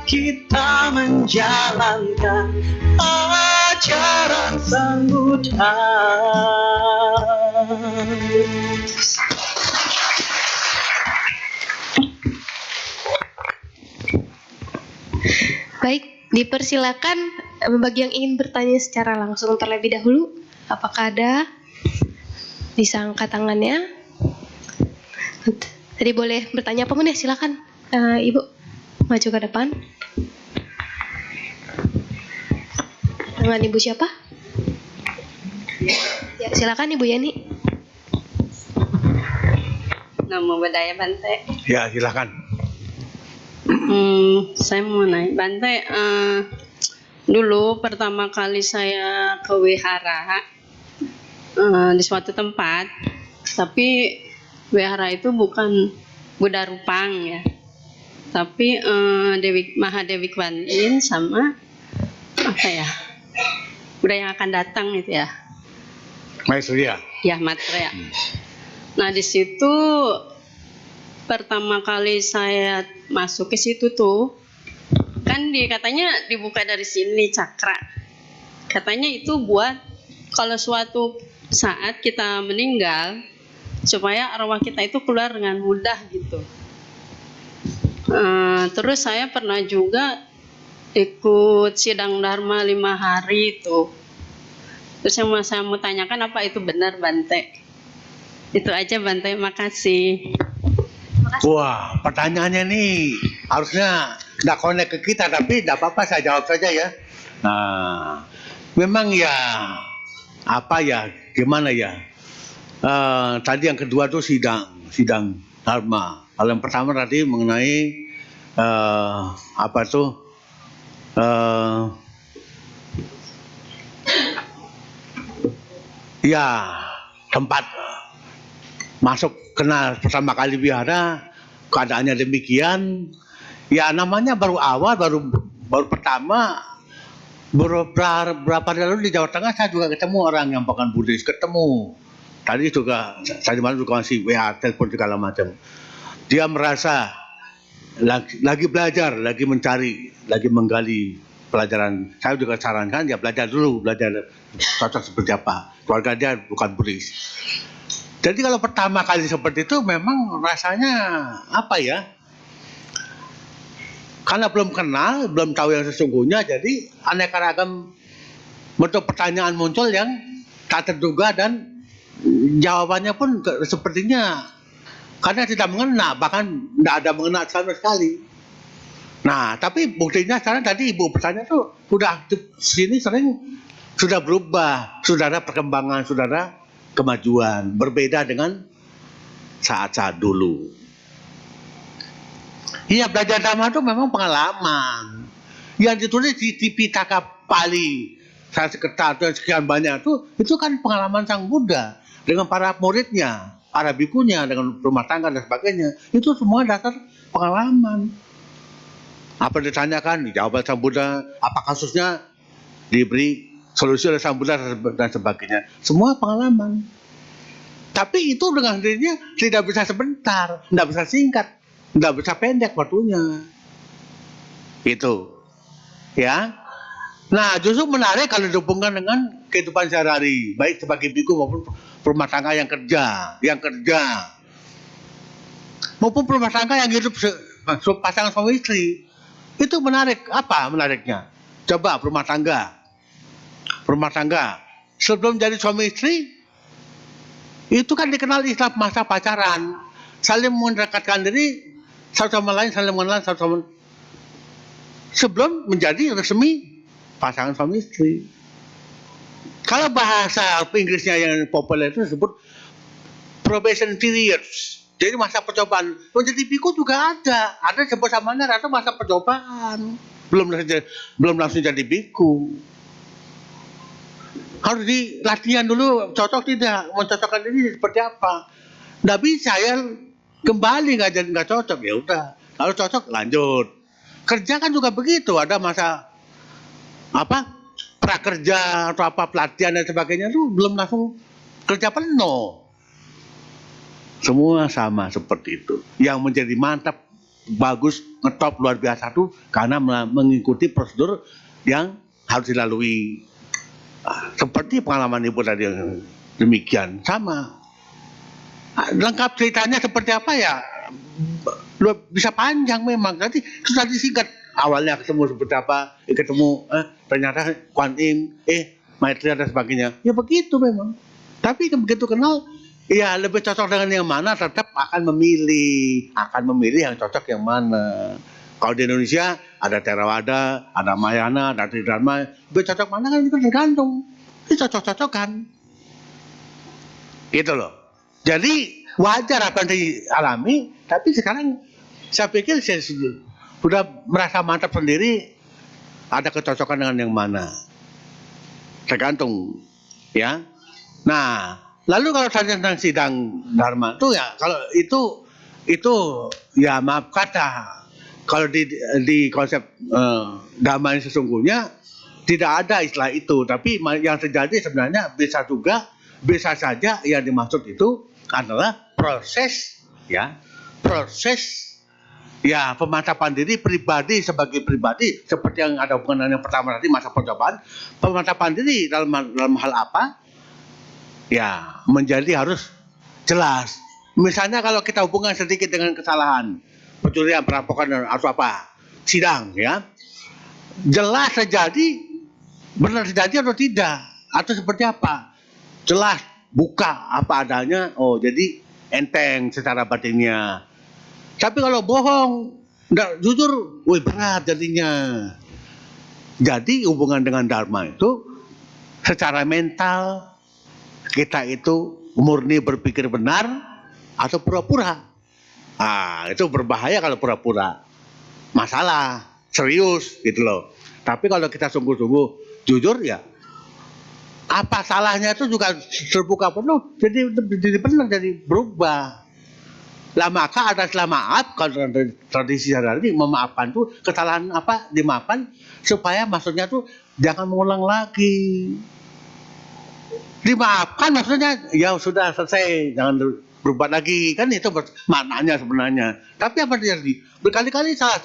Kita menjalankan ajaran Sang Buddha. Baik, dipersilakan bagi yang ingin bertanya secara langsung terlebih dahulu. Apakah ada? Bisa angkat tangannya. Tadi boleh bertanya apapun ya, silakan. Ibu, maju ke depan. Dengan Ibu siapa? Ya, silakan Ibu Yani. Namo Buddhaya Bante. Ya, silakan. Saya mau naik Bante. Dulu pertama kali saya ke wihara di suatu tempat, tapi wihara itu bukan Buddha Rupang ya, tapi Mahadewi Kuan Yin sama apa ya, Buddha yang akan datang itu ya. Maitreya. Ya, Maitreya. Nah, di situ pertama kali saya masuk ke situ tuh, kan katanya dibuka dari sini cakra. Katanya itu buat kalau suatu saat kita meninggal, supaya arwah kita itu keluar dengan mudah gitu. Terus saya pernah juga ikut sidang dharma 5 hari itu. Terus yang saya mau tanyakan, apa itu benar Bante? Itu aja Bante, makasih. Wah, pertanyaannya nih harusnya nggak connect ke kita, tapi tidak apa-apa, saya jawab saja ya. Nah, memang ya apa ya, gimana ya? Tadi yang kedua tuh sidang dharma. Kalau yang pertama tadi mengenai apa tuh? Ya tempat masuk kenal pertama kali wihara, keadaannya demikian. Ya namanya baru awal, baru pertama. Berapa hari lalu di Jawa Tengah saya juga ketemu orang yang bukan Buddhis, ketemu. Tadi juga saya malam juga masih WA, telepon segala macam. Dia merasa lagi belajar, lagi mencari, lagi menggali pelajaran. Saya juga sarankan dia belajar dulu, belajar cocok seperti apa. Keluarga dia bukan Buddhis. Jadi kalau pertama kali seperti itu memang rasanya apa ya? Karena belum kenal, belum tahu yang sesungguhnya, jadi aneka ragam bentuk pertanyaan muncul yang tak terduga dan jawabannya pun sepertinya karena tidak mengena, bahkan tidak ada mengena sama sekali. Nah, tapi buktinya sekarang tadi ibu bertanya tuh sudah sini sering sudah berubah, sudah ada perkembangan, sudah ada kemajuan, berbeda dengan saat-saat dulu. Iya, belajar dhamma itu memang pengalaman. Yang ditulis di Pitaka Pali, Sanskerta dan sekian banyak itu kan pengalaman Sang Buddha dengan para muridnya, para bikunya, dengan rumah tangga dan sebagainya. Itu semua dasar pengalaman. Apa ditanyakan, dijawab Sang Buddha, apa kasusnya, diberi solusi oleh Sang Buddha dan sebagainya. Semua pengalaman. Tapi itu dengan sendirinya tidak bisa sebentar, tidak bisa singkat. Nggak bisa pendek waktunya. Itu. Ya. Nah, justru menarik kalau dihubungkan dengan kehidupan sehari-hari, baik sebagai biku maupun rumah tangga yang kerja. Maupun rumah tangga yang hidup pasangan suami istri. Itu menarik. Apa menariknya? Coba rumah tangga. Sebelum jadi suami istri, itu kan dikenal istilah masa pacaran. Saling mendekatkan diri, satu sama lain, saling mengenal satu sama lain, sebelum menjadi resmi pasangan suami istri. Kalau bahasa Inggrisnya yang populer itu disebut probation periods. Jadi masa percobaan. Menjadi biku juga ada sebut samanya atau masa percobaan. Belum langsung jadi biku. Harus dilatihan dulu, cocok tidak, mencocokkan diri seperti apa. Nggak bisa ya kembali nggak cocok, ya udah. Kalau cocok lanjut. Kerja kan juga begitu, ada masa apa prakerja atau apa pelatihan dan sebagainya itu belum langsung kerja penuh. Semua sama seperti itu. Yang menjadi mantap, bagus, ngetop luar biasa tuh karena mengikuti prosedur yang harus dilalui. Seperti pengalaman ibu tadi yang demikian sama. Lengkap ceritanya seperti apa ya bisa panjang memang. Nanti susah disingkat. Awalnya ketemu seperti apa, ketemu ternyata Kuan Im, Maitreya dan sebagainya. Ya begitu memang. Tapi begitu kenal, ya lebih cocok dengan yang mana, tetap akan memilih yang cocok yang mana. Kalau di Indonesia ada Theravada, ada Mahayana, ada Tridharma, lebih cocok mana kan itu tergantung. Itu cocok-cocokan. Gitu loh. Jadi wajar apa yang dialami, tapi sekarang saya pikir saya sudah merasa mantap sendiri, ada kecocokan dengan yang mana. Tergantung, ya. Nah, lalu kalau saya tentang sidang dharma itu ya, kalau itu ya maaf kata, kalau di konsep dharma yang sesungguhnya tidak ada istilah itu, tapi yang terjadi sebenarnya bisa saja yang dimaksud itu adalah proses pemantapan diri pribadi sebagai pribadi, seperti yang ada hubungan yang pertama tadi masa percobaan. Pemantapan diri dalam hal apa ya menjadi harus jelas. Misalnya kalau kita hubungan sedikit dengan kesalahan, pencurian, perampokan atau apa, sidang ya, jelas terjadi, benar terjadi atau tidak, atau seperti apa, jelas buka apa adanya. Oh, jadi enteng secara batinnya. Tapi kalau bohong, Nggak, jujur, wih berat jadinya. Jadi hubungan dengan Dharma itu secara mental kita itu murni berpikir benar atau pura-pura. Itu berbahaya kalau pura-pura. Masalah, serius gitu loh. Tapi kalau kita sungguh-sungguh jujur ya, apa salahnya itu juga terbuka penuh. Jadi benar, jadi berubah. Lah maka ataslah maaf, kalau tradisi sehari-hari memaafkan tuh kesalahan apa dimaafkan supaya maksudnya tuh jangan mengulang lagi. Dimaafkan maksudnya ya sudah selesai, jangan berbuat lagi, kan itu maknanya sebenarnya. Tapi apa terjadi? Berkali-kali salah.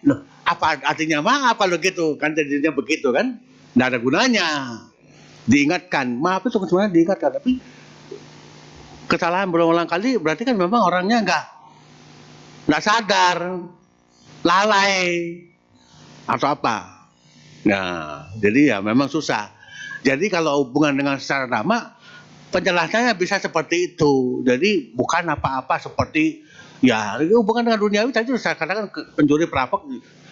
Loh, apa artinya maaf kalau gitu? Kan jadinya begitu kan? Nggak ada gunanya. Diingatkan, maaf itu sebenarnya diingatkan, tapi kesalahan berulang-ulang kali berarti kan memang orangnya nggak sadar, lalai atau apa. Nah, jadi ya memang susah. Jadi kalau hubungan dengan secara Dhamma, penjelasannya bisa seperti itu. Jadi bukan apa-apa seperti ya hubungan dengan duniawi tadi saya katakan pencuri perampok.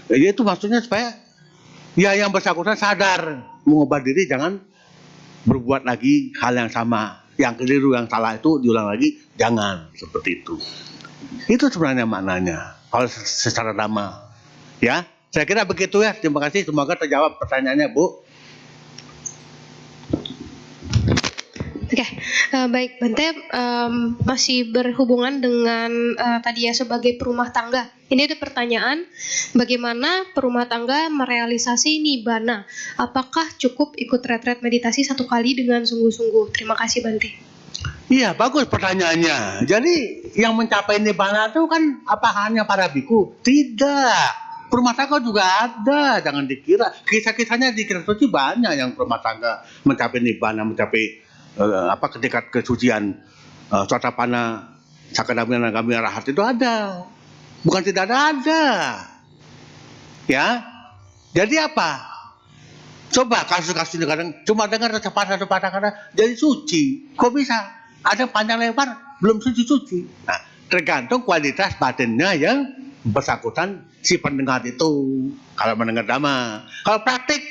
Ya, itu maksudnya supaya ya yang bersangkutan sadar mengubah diri, jangan berbuat lagi hal yang sama. Yang keliru, yang salah itu diulang lagi, jangan seperti itu. Itu sebenarnya maknanya kalau secara Dhamma. Ya, saya kira begitu ya. Terima kasih, semoga terjawab pertanyaannya, Bu. Oke, baik Bante, masih berhubungan dengan tadi ya sebagai perumah tangga. Ini ada pertanyaan, bagaimana perumah tangga merealisasi nibbana? Apakah cukup ikut retret meditasi 1 kali dengan sungguh-sungguh? Terima kasih Bante. Iya, bagus pertanyaannya. Jadi yang mencapai nibbana itu kan apa hanya para biku? Tidak. Perumah tangga juga ada, jangan dikira. Kisah-kisahnya di kitab suci banyak yang perumah tangga mencapai nibbana, mencapai ketika kesucian Sotapanna, Sakadamina, Nagamina, Rahat itu ada. Bukan tidak ada. Ya. Jadi apa? Coba kasus-kasus kadang cuma dengar satu kata jadi suci. Kok bisa? Ada panjang lebar belum suci-suci. Nah, tergantung kualitas batinnya yang bersangkutan si pendengar itu. Kalau mendengar Dhamma, kalau praktik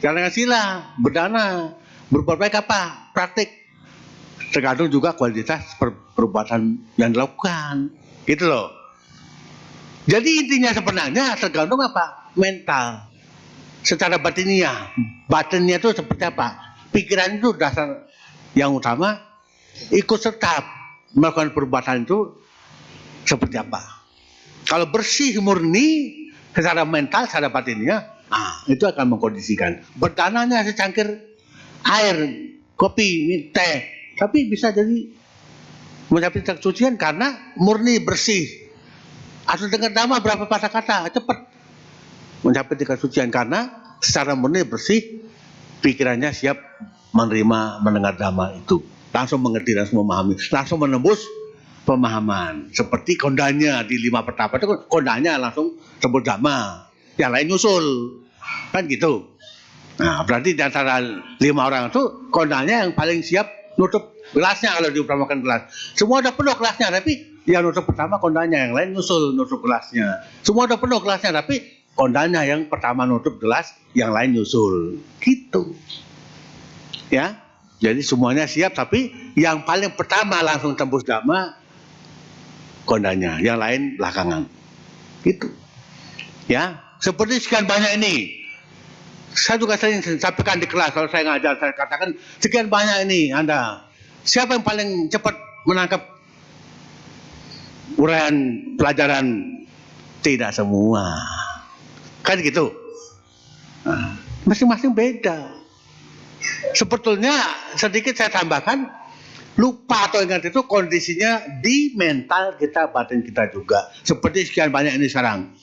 jalan sila, berdana, berbuat baik apa? Praktik. Tergantung juga kualitas perbuatan yang dilakukan. Gitu loh. Jadi intinya sebenarnya tergantung apa? Mental. Secara batinnya. Batinnya itu seperti apa? Pikiran itu dasar yang utama, ikut serta melakukan perbuatan itu seperti apa? Kalau bersih murni secara mental, secara batinnya, itu akan mengkondisikan. Bertanahnya secangkir air, kopi, teh, tapi bisa jadi mencapai kesucian karena murni bersih. Atau dengar Dhamma berapa patah kata, cepat mencapai tingkat kesucian karena secara murni bersih, pikirannya siap menerima mendengar Dhamma itu, langsung mengerti, langsung memahami, langsung menembus pemahaman. Seperti kondanya di 5 pertapa itu kondanya langsung sebut Dhamma, yang lain nyusul, kan gitu. Nah, berarti di antara 5 orang itu kondanya yang paling siap nutup gelasnya kalau diumpamakan gelas. Semua udah penuh gelasnya, tapi yang nutup pertama kondanya, yang lain nyusul nutup gelasnya. Semua udah penuh gelasnya, tapi kondanya yang pertama nutup gelas, yang lain nyusul. Gitu. Ya. Jadi semuanya siap, tapi yang paling pertama langsung tembus Dhamma kondanya, yang lain belakangan. Gitu. Ya, seperti sekian banyak ini. Saya juga sering sampaikan di kelas kalau saya ngajar, saya katakan sekian banyak ini Anda. Siapa yang paling cepat menangkap uraian pelajaran? Tidak semua. Kan gitu. Masing-masing beda. Sebetulnya sedikit saya tambahkan, lupa atau ingat itu kondisinya di mental kita, batin kita juga. Seperti sekian banyak ini sekarang.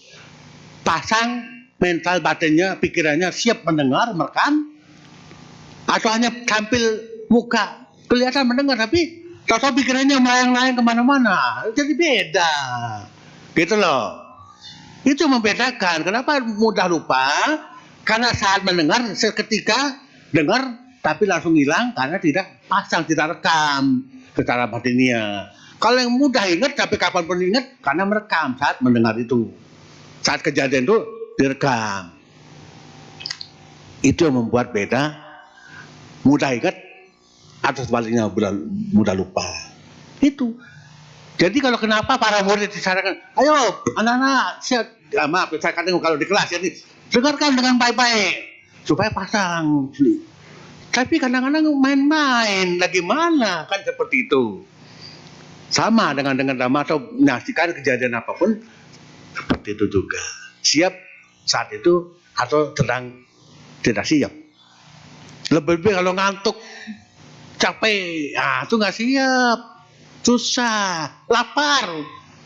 Pasang mental batinnya, pikirannya siap mendengar, merekam, atau hanya tampil muka kelihatan mendengar tapi tahu pikirannya melayang-layang kemana-mana, jadi beda, gitu loh. Itu membedakan. Kenapa mudah lupa? Karena saat mendengar seketika dengar tapi langsung hilang karena tidak pasang, tidak rekam secara batinnya. Kalau yang mudah ingat tapi kapanpun ingat karena merekam saat mendengar itu. saat kejadian itu direkam. Itu yang membuat beda, mudah ingat atau sebaliknya mudah lupa. Itu. Jadi kalau kenapa para murid disarankan, ayo anak-anak siap, maaf saya kadang kalau di kelas jadi dengarkan dengan baik-baik supaya pasang. Tapi kadang-kadang main-main, bagaimana kan seperti itu. Sama dengan drama atau menyaksikan kejadian apapun seperti itu juga. Siap saat itu atau sedang tidak siap. Lebih-lebih kalau ngantuk, capek, itu nggak siap, susah, lapar.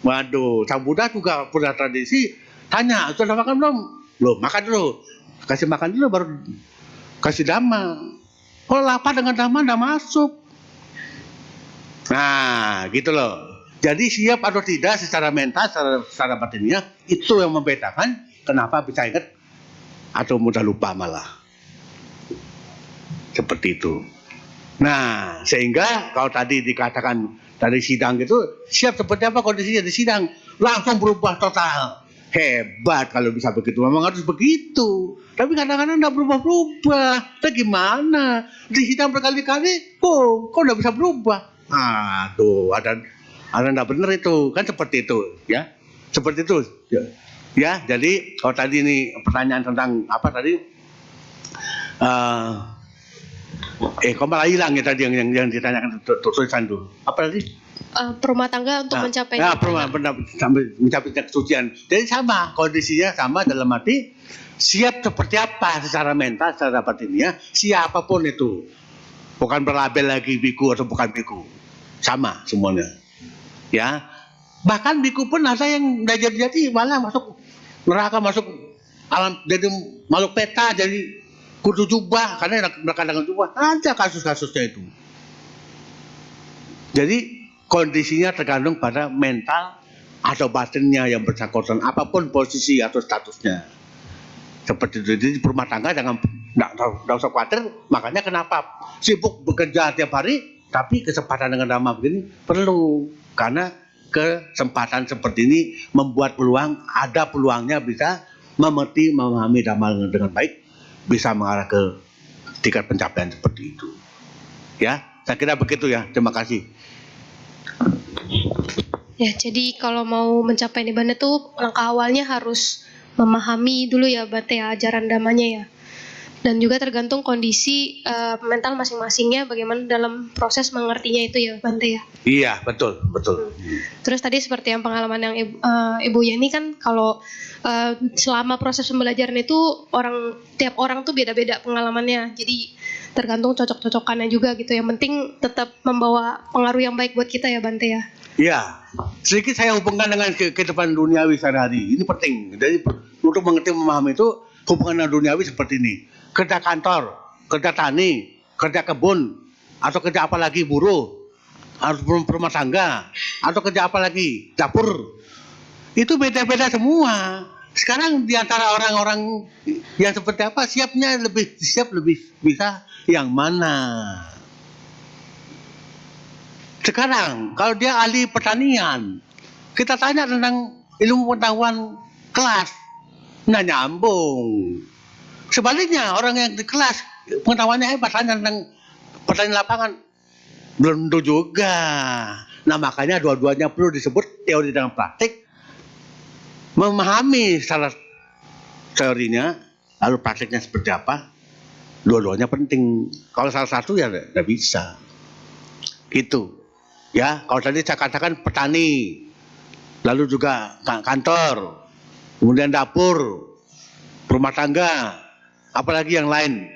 Waduh, sang Buddha juga punya tradisi. Tanya, sudah makan belum? Belum, makan dulu. Kasih makan dulu baru kasih dhamma. Kalau lapar dengan dhamma nggak masuk. Nah, gitu loh. Jadi siap atau tidak secara mental, secara batinnya, itu yang membedakan kenapa bisa ingat atau mudah lupa malah. Seperti itu. Nah, sehingga kalau tadi dikatakan dari sidang itu, siap seperti apa kondisinya di sidang? Langsung berubah total. Hebat kalau bisa begitu. Memang harus begitu. Tapi kadang-kadang tidak berubah-berubah. Itu gimana? Di sidang berkali-kali, kok tidak bisa berubah? Tuh, ada tidak benar itu. Kan seperti itu. Ya, seperti itu. Ya, jadi kalau tadi ini pertanyaan tentang apa tadi? Kok malah hilang ya tadi yang ditanyakan tulisan itu. Apa tadi? Rumah tangga untuk mencapai mencapai kesucian. Jadi sama kondisinya sama dalam arti siap seperti apa secara mental, secara batinnya, siapapun itu. Bukan berlabel lagi biku atau bukan biku. Sama semuanya. Ya. Bahkan biku pun ada yang udah jadi malah masuk neraka, masuk alam jadi makhluk peta, jadi kudu jubah karena mereka dengan jubah. Ada kasus-kasusnya itu. Jadi kondisinya tergantung pada mental atau batinnya yang bersangkutan, apapun posisi atau statusnya. Seperti itu. Jadi rumah tangga jangan tidak usah khawatir. Makanya kenapa sibuk bekerja tiap hari, tapi kesempatan dengan dhamma begini perlu. Karena kesempatan seperti ini membuat peluang, ada peluangnya bisa mengerti, memahami dhamma dengan baik, bisa mengarah ke tingkat pencapaian seperti itu. Ya, saya kira begitu ya. Terima kasih. Ya, jadi kalau mau mencapai nibbana tuh langkah awalnya harus memahami dulu ya Bante ya, ajaran dhammanya ya. Dan juga tergantung kondisi mental masing-masingnya bagaimana dalam proses mengertinya itu ya Bante ya. Iya, betul. Terus tadi seperti yang pengalaman yang Ibu Yani kan kalau selama proses pembelajaran itu tiap orang tuh beda-beda pengalamannya. Jadi tergantung cocok-cocokannya juga gitu. Yang penting tetap membawa pengaruh yang baik buat kita ya Bante ya. Iya, sedikit saya hubungkan dengan kehidupan duniawi sehari-hari. Ini penting. Jadi untuk mengerti memahami itu hubungan dengan duniawi seperti ini. Kerja kantor, kerja tani, kerja kebun, atau kerja apa lagi buruh, harus berumah tangga, atau kerja apa lagi dapur. Itu beda-beda semua. Sekarang di antara orang-orang yang seperti apa siapnya lebih bisa yang mana? Sekarang kalau dia ahli pertanian, kita tanya tentang ilmu pengetahuan kelas, nggak nyambung. Sebaliknya orang yang di kelas pengetahuannya hebat tanya tentang pertanian lapangan, belum tentu juga. Nah makanya dua-duanya perlu disebut teori dan praktik. Memahami secara teorinya, lalu praktiknya seperti apa, dua-duanya penting. Kalau salah satu ya tidak bisa. Itu. Ya, kalau tadi saya katakan petani, lalu juga kantor, kemudian dapur, rumah tangga, apalagi yang lain.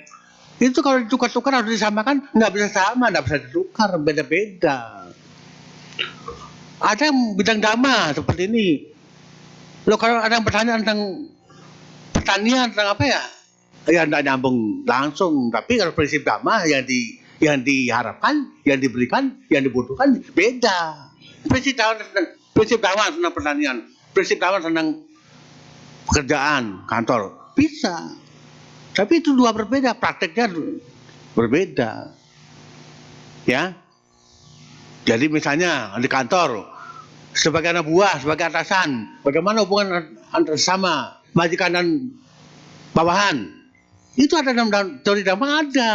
Itu kalau ditukar-tukar harus disamakan, nggak bisa sama, nggak bisa ditukar, beda-beda. Ada yang bidang dhamma seperti ini. Loh kalau ada yang bertanya tentang pertanian, tentang apa ya? Ya nggak nyambung langsung, tapi kalau prinsip dhamma yang diharapkan, yang diberikan, yang dibutuhkan beda. Prinsip dhamma tentang pertanian, prinsip dhamma tentang pekerjaan, kantor, bisa. Tapi itu dua berbeda, prakteknya berbeda. Ya. Jadi misalnya di kantor, sebagai anak buah, sebagai atasan, bagaimana hubungan antara sama majikan dan bawahan. Itu ada dalam teori dhamma ada.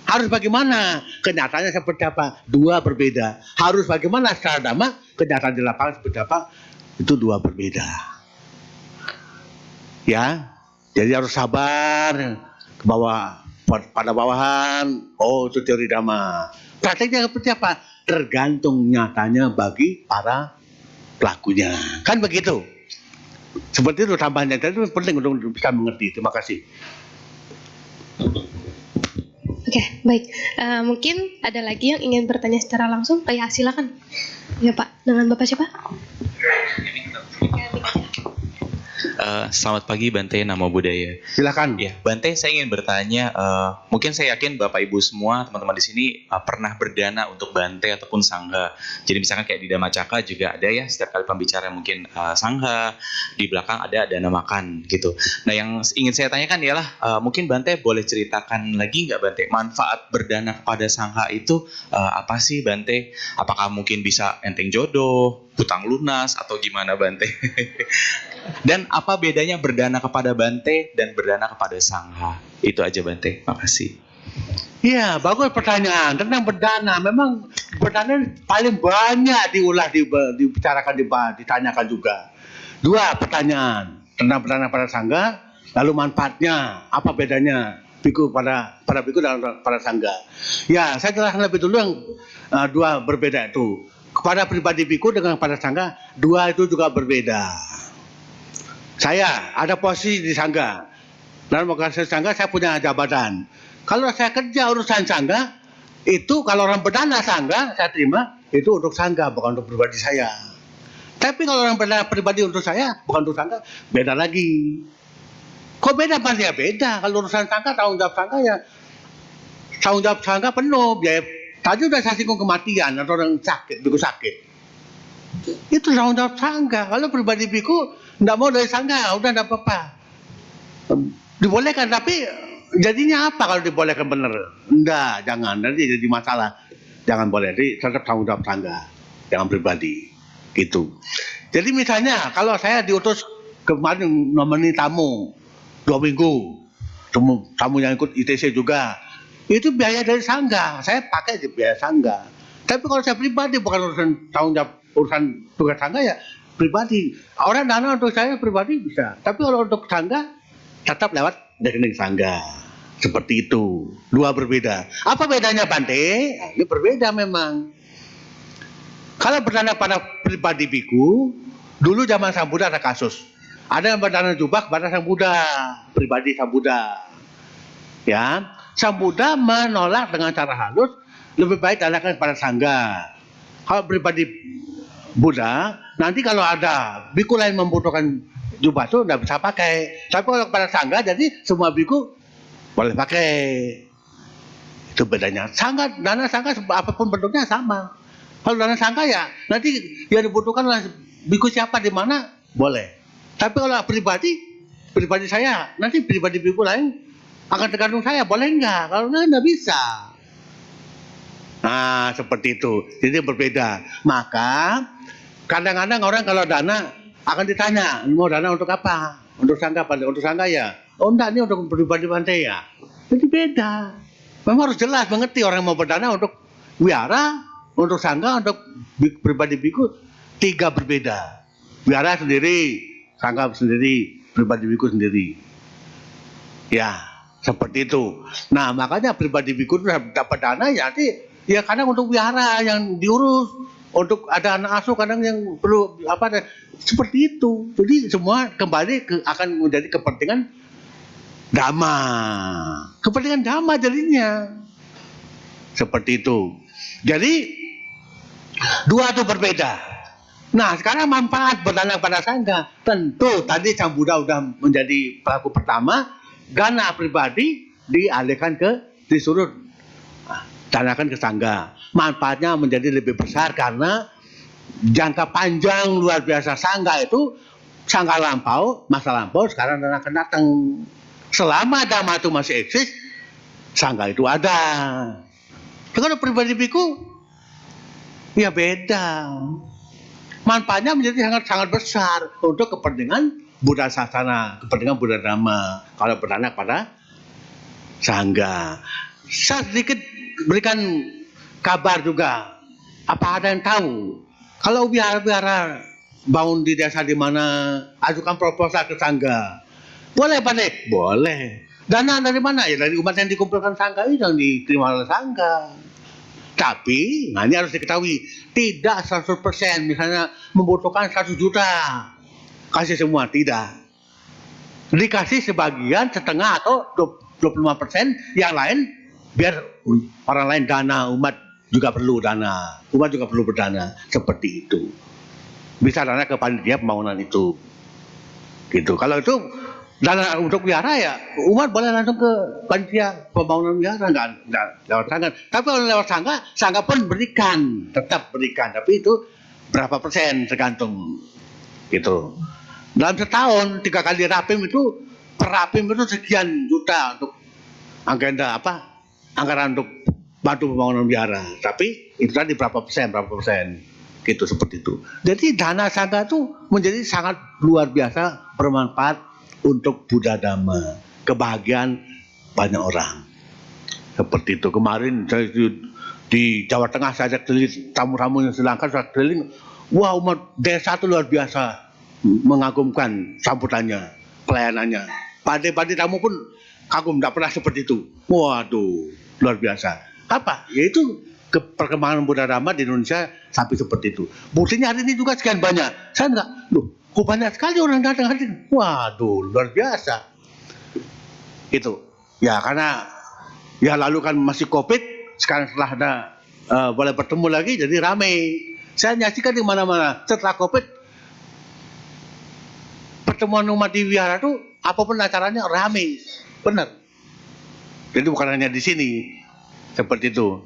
Harus bagaimana? Kenyataannya seperti apa? Dua berbeda. Harus bagaimana secara dhamma? Kenyataan di lapangan seperti apa? Itu dua berbeda. Ya, jadi harus sabar ke bawah pada bawahan. Oh, itu teori dhamma. Prakteknya seperti apa? Tergantung nyatanya bagi para pelakunya. Kan begitu. Seperti itu tambahannya. Itu penting untuk bisa mengerti. Terima kasih. Oke, baik. Mungkin ada lagi yang ingin bertanya secara langsung. Ya, silakan. Ya Pak, dengan Bapak siapa? Selamat pagi Bante, Namo Buddhaya. Silakan. Ya, Bante, saya ingin bertanya, mungkin saya yakin Bapak Ibu semua, teman-teman di sini pernah berdana untuk Bante ataupun Sangha. Jadi misalkan kayak di Dhammacakka juga ada ya, setiap kali pembicara mungkin Sangha, di belakang ada dana makan gitu. Nah, yang ingin saya tanyakan ialah, mungkin Bante boleh ceritakan lagi nggak Bante, manfaat berdana kepada Sangha itu apa sih Bante? Apakah mungkin bisa enteng jodoh, hutang lunas, atau gimana Bante? Dan apa bedanya berdana kepada Bante dan berdana kepada Sangha? Itu aja Bante, makasih. Iya, bagus pertanyaan tentang berdana. Memang berdana paling banyak dibicarakan, ditanyakan juga. Dua pertanyaan tentang berdana pada Sangha, lalu manfaatnya, apa bedanya biku pada biku dan pada Sangha. Ya, saya jelaskan lebih dulu yang dua berbeda itu. Kepada pribadi biku dengan pada Sangha, dua itu juga berbeda. Saya ada posisi di Sangha. Dalam organisasi Sangha saya punya jabatan. Kalau saya kerja urusan Sangha, itu kalau orang berdana Sangha saya terima, itu untuk Sangha, bukan untuk pribadi saya. Tapi kalau orang berdana pribadi untuk saya, bukan untuk Sangha, beda lagi. Kok beda Pak? Ya beda. Kalau urusan Sangha, tanggung jawab Sangha ya tanggung jawab Sangha penuh. Biaya, tadi udah saya singgung kematian atau orang sakit, biku sakit. Itu tanggung jawab Sangha. Kalau pribadi biku nggak mau dari Sangha, udah nggak apa-apa. Dibolehkan, tapi jadinya apa kalau dibolehkan bener? Enggak, jangan. Nanti jadi masalah. Jangan boleh. Jadi tetap tanggung jawab Sangha, jangan pribadi. Gitu. Jadi misalnya kalau saya diutus kemarin nomeni tamu 2 minggu, tamu yang ikut ITC juga, itu biaya dari Sangha. Saya pakai di biaya Sangha. Tapi kalau saya pribadi, bukan urusan tanggung jawab, urusan tugas Sangha ya pribadi. Orang dana untuk saya pribadi bisa. Tapi kalau untuk Sangha tetap lewat rekening Sangha. Seperti itu. Dua berbeda. Apa bedanya Bante? Ini berbeda memang. Kalau berdana pada pribadi biku, dulu zaman Sang Buddha ada kasus. Ada yang berdana jubah kepada Sang Buddha, pribadi Sang Buddha. Ya, Sang Buddha menolak dengan cara halus, lebih baik danakan pada Sangha. Kalau pribadi Buddha, nanti kalau ada biku lain membutuhkan jubah itu nggak bisa pakai. Tapi kalau pada Sangha, jadi semua biku boleh pakai. Itu bedanya. Sangha, dana Sangha apapun bentuknya sama. Kalau dana Sangha ya nanti yang dibutuhkan oleh biku siapa di mana boleh. Tapi kalau pribadi saya, nanti pribadi biku lain akan tergantung saya, boleh nggak? Kalau nggak bisa. Nah, seperti itu. Jadi berbeda. Maka kadang-kadang orang kalau dana akan ditanya, mau dana untuk apa? Untuk Sangha, untuk Sangha ya? Oh enggak, ini untuk pribadi Bante ya. Jadi beda. Memang harus jelas mengerti orang mau berdana untuk wihara, untuk Sangha, untuk pribadi biku, 3 berbeda. Wihara sendiri, Sangha sendiri, pribadi biku sendiri. Ya, seperti itu. Nah, makanya pribadi biku itu dapat dana ya nanti ya kadang untuk wihara yang diurus, untuk ada anak asuh kadang yang perlu apa seperti itu. Jadi semua kembali akan menjadi kepentingan dhamma. Kepentingan dhamma jadinya. Seperti itu. Jadi dua itu berbeda. Nah, sekarang manfaat berdana pada Sangha. Tentu tadi Sang Buddha sudah menjadi pelaku pertama, dana pribadi dialihkan disuruh danakan ke Sangha. Manfaatnya menjadi lebih besar karena jangka panjang luar biasa Sangha itu, Sangha lampau, masa lampau, sekarang dan akan datang. Selama dhamma itu masih eksis, Sangha itu ada. Kalau pribadi biku, ya beda. manfaatnya menjadi sangat-sangat besar untuk kepentingan Buddha Sasana, kepentingan Buddha Dhamma. Kalau berdana pada sangga. Saya sedikit berikan kabar juga. Apa ada yang tahu? Kalau biara-biara bangun di desa di mana, ajukan proposal ke sangga. Boleh Pak Nek? Boleh. Dana dari mana? Ya dari umat yang dikumpulkan sangga itu yang diterima oleh sangga. Tapi, nah ini harus diketahui, tidak 100%. Misalnya membutuhkan 100 juta, kasih semua, tidak. Dikasih sebagian, setengah atau 25%, yang lain biar orang lain dana, umat juga perlu dana, umat juga perlu berdana, seperti itu. Bisa dana ke panitia pembangunan itu, gitu. Kalau itu dana untuk wihara ya umat boleh langsung ke panitia pembangunan wihara, nggak lewat sangga. Tapi kalau lewat sangga pun berikan, tetap berikan. Tapi itu berapa persen tergantung, gitu. Dalam setahun 3 kali rapim itu, per rapim itu sekian juta untuk anggaran untuk bantu pembangunan wihara. Tapi itu tadi berapa persen, gitu seperti itu. Jadi dana sangga itu menjadi sangat luar biasa bermanfaat untuk Buddha Dhamma, kebahagiaan banyak orang. Seperti itu. Kemarin saya di Jawa Tengah saya keliling, tamu-tamu yang sedangkan saya keliling, wah umat desa itu luar biasa mengagumkan sambutannya, pelayanannya. Pade-pade tamu pun kagum, tidak pernah seperti itu. Waduh, luar biasa. Apa? Yaitu perkembangan Buddha Dhamma di Indonesia sampai seperti itu. Buktinya hari ini juga sekian banyak. Saya enggak, kok banyak sekali orang datang hari ini. Waduh, luar biasa. Itu. Ya karena ya lalu kan masih Covid, sekarang setelah ada boleh bertemu lagi jadi ramai. Saya nyaksikan di mana-mana setelah Covid pertemuan umat di wihara itu apapun acaranya ramai. Benar. Jadi bukan hanya di sini. Seperti itu.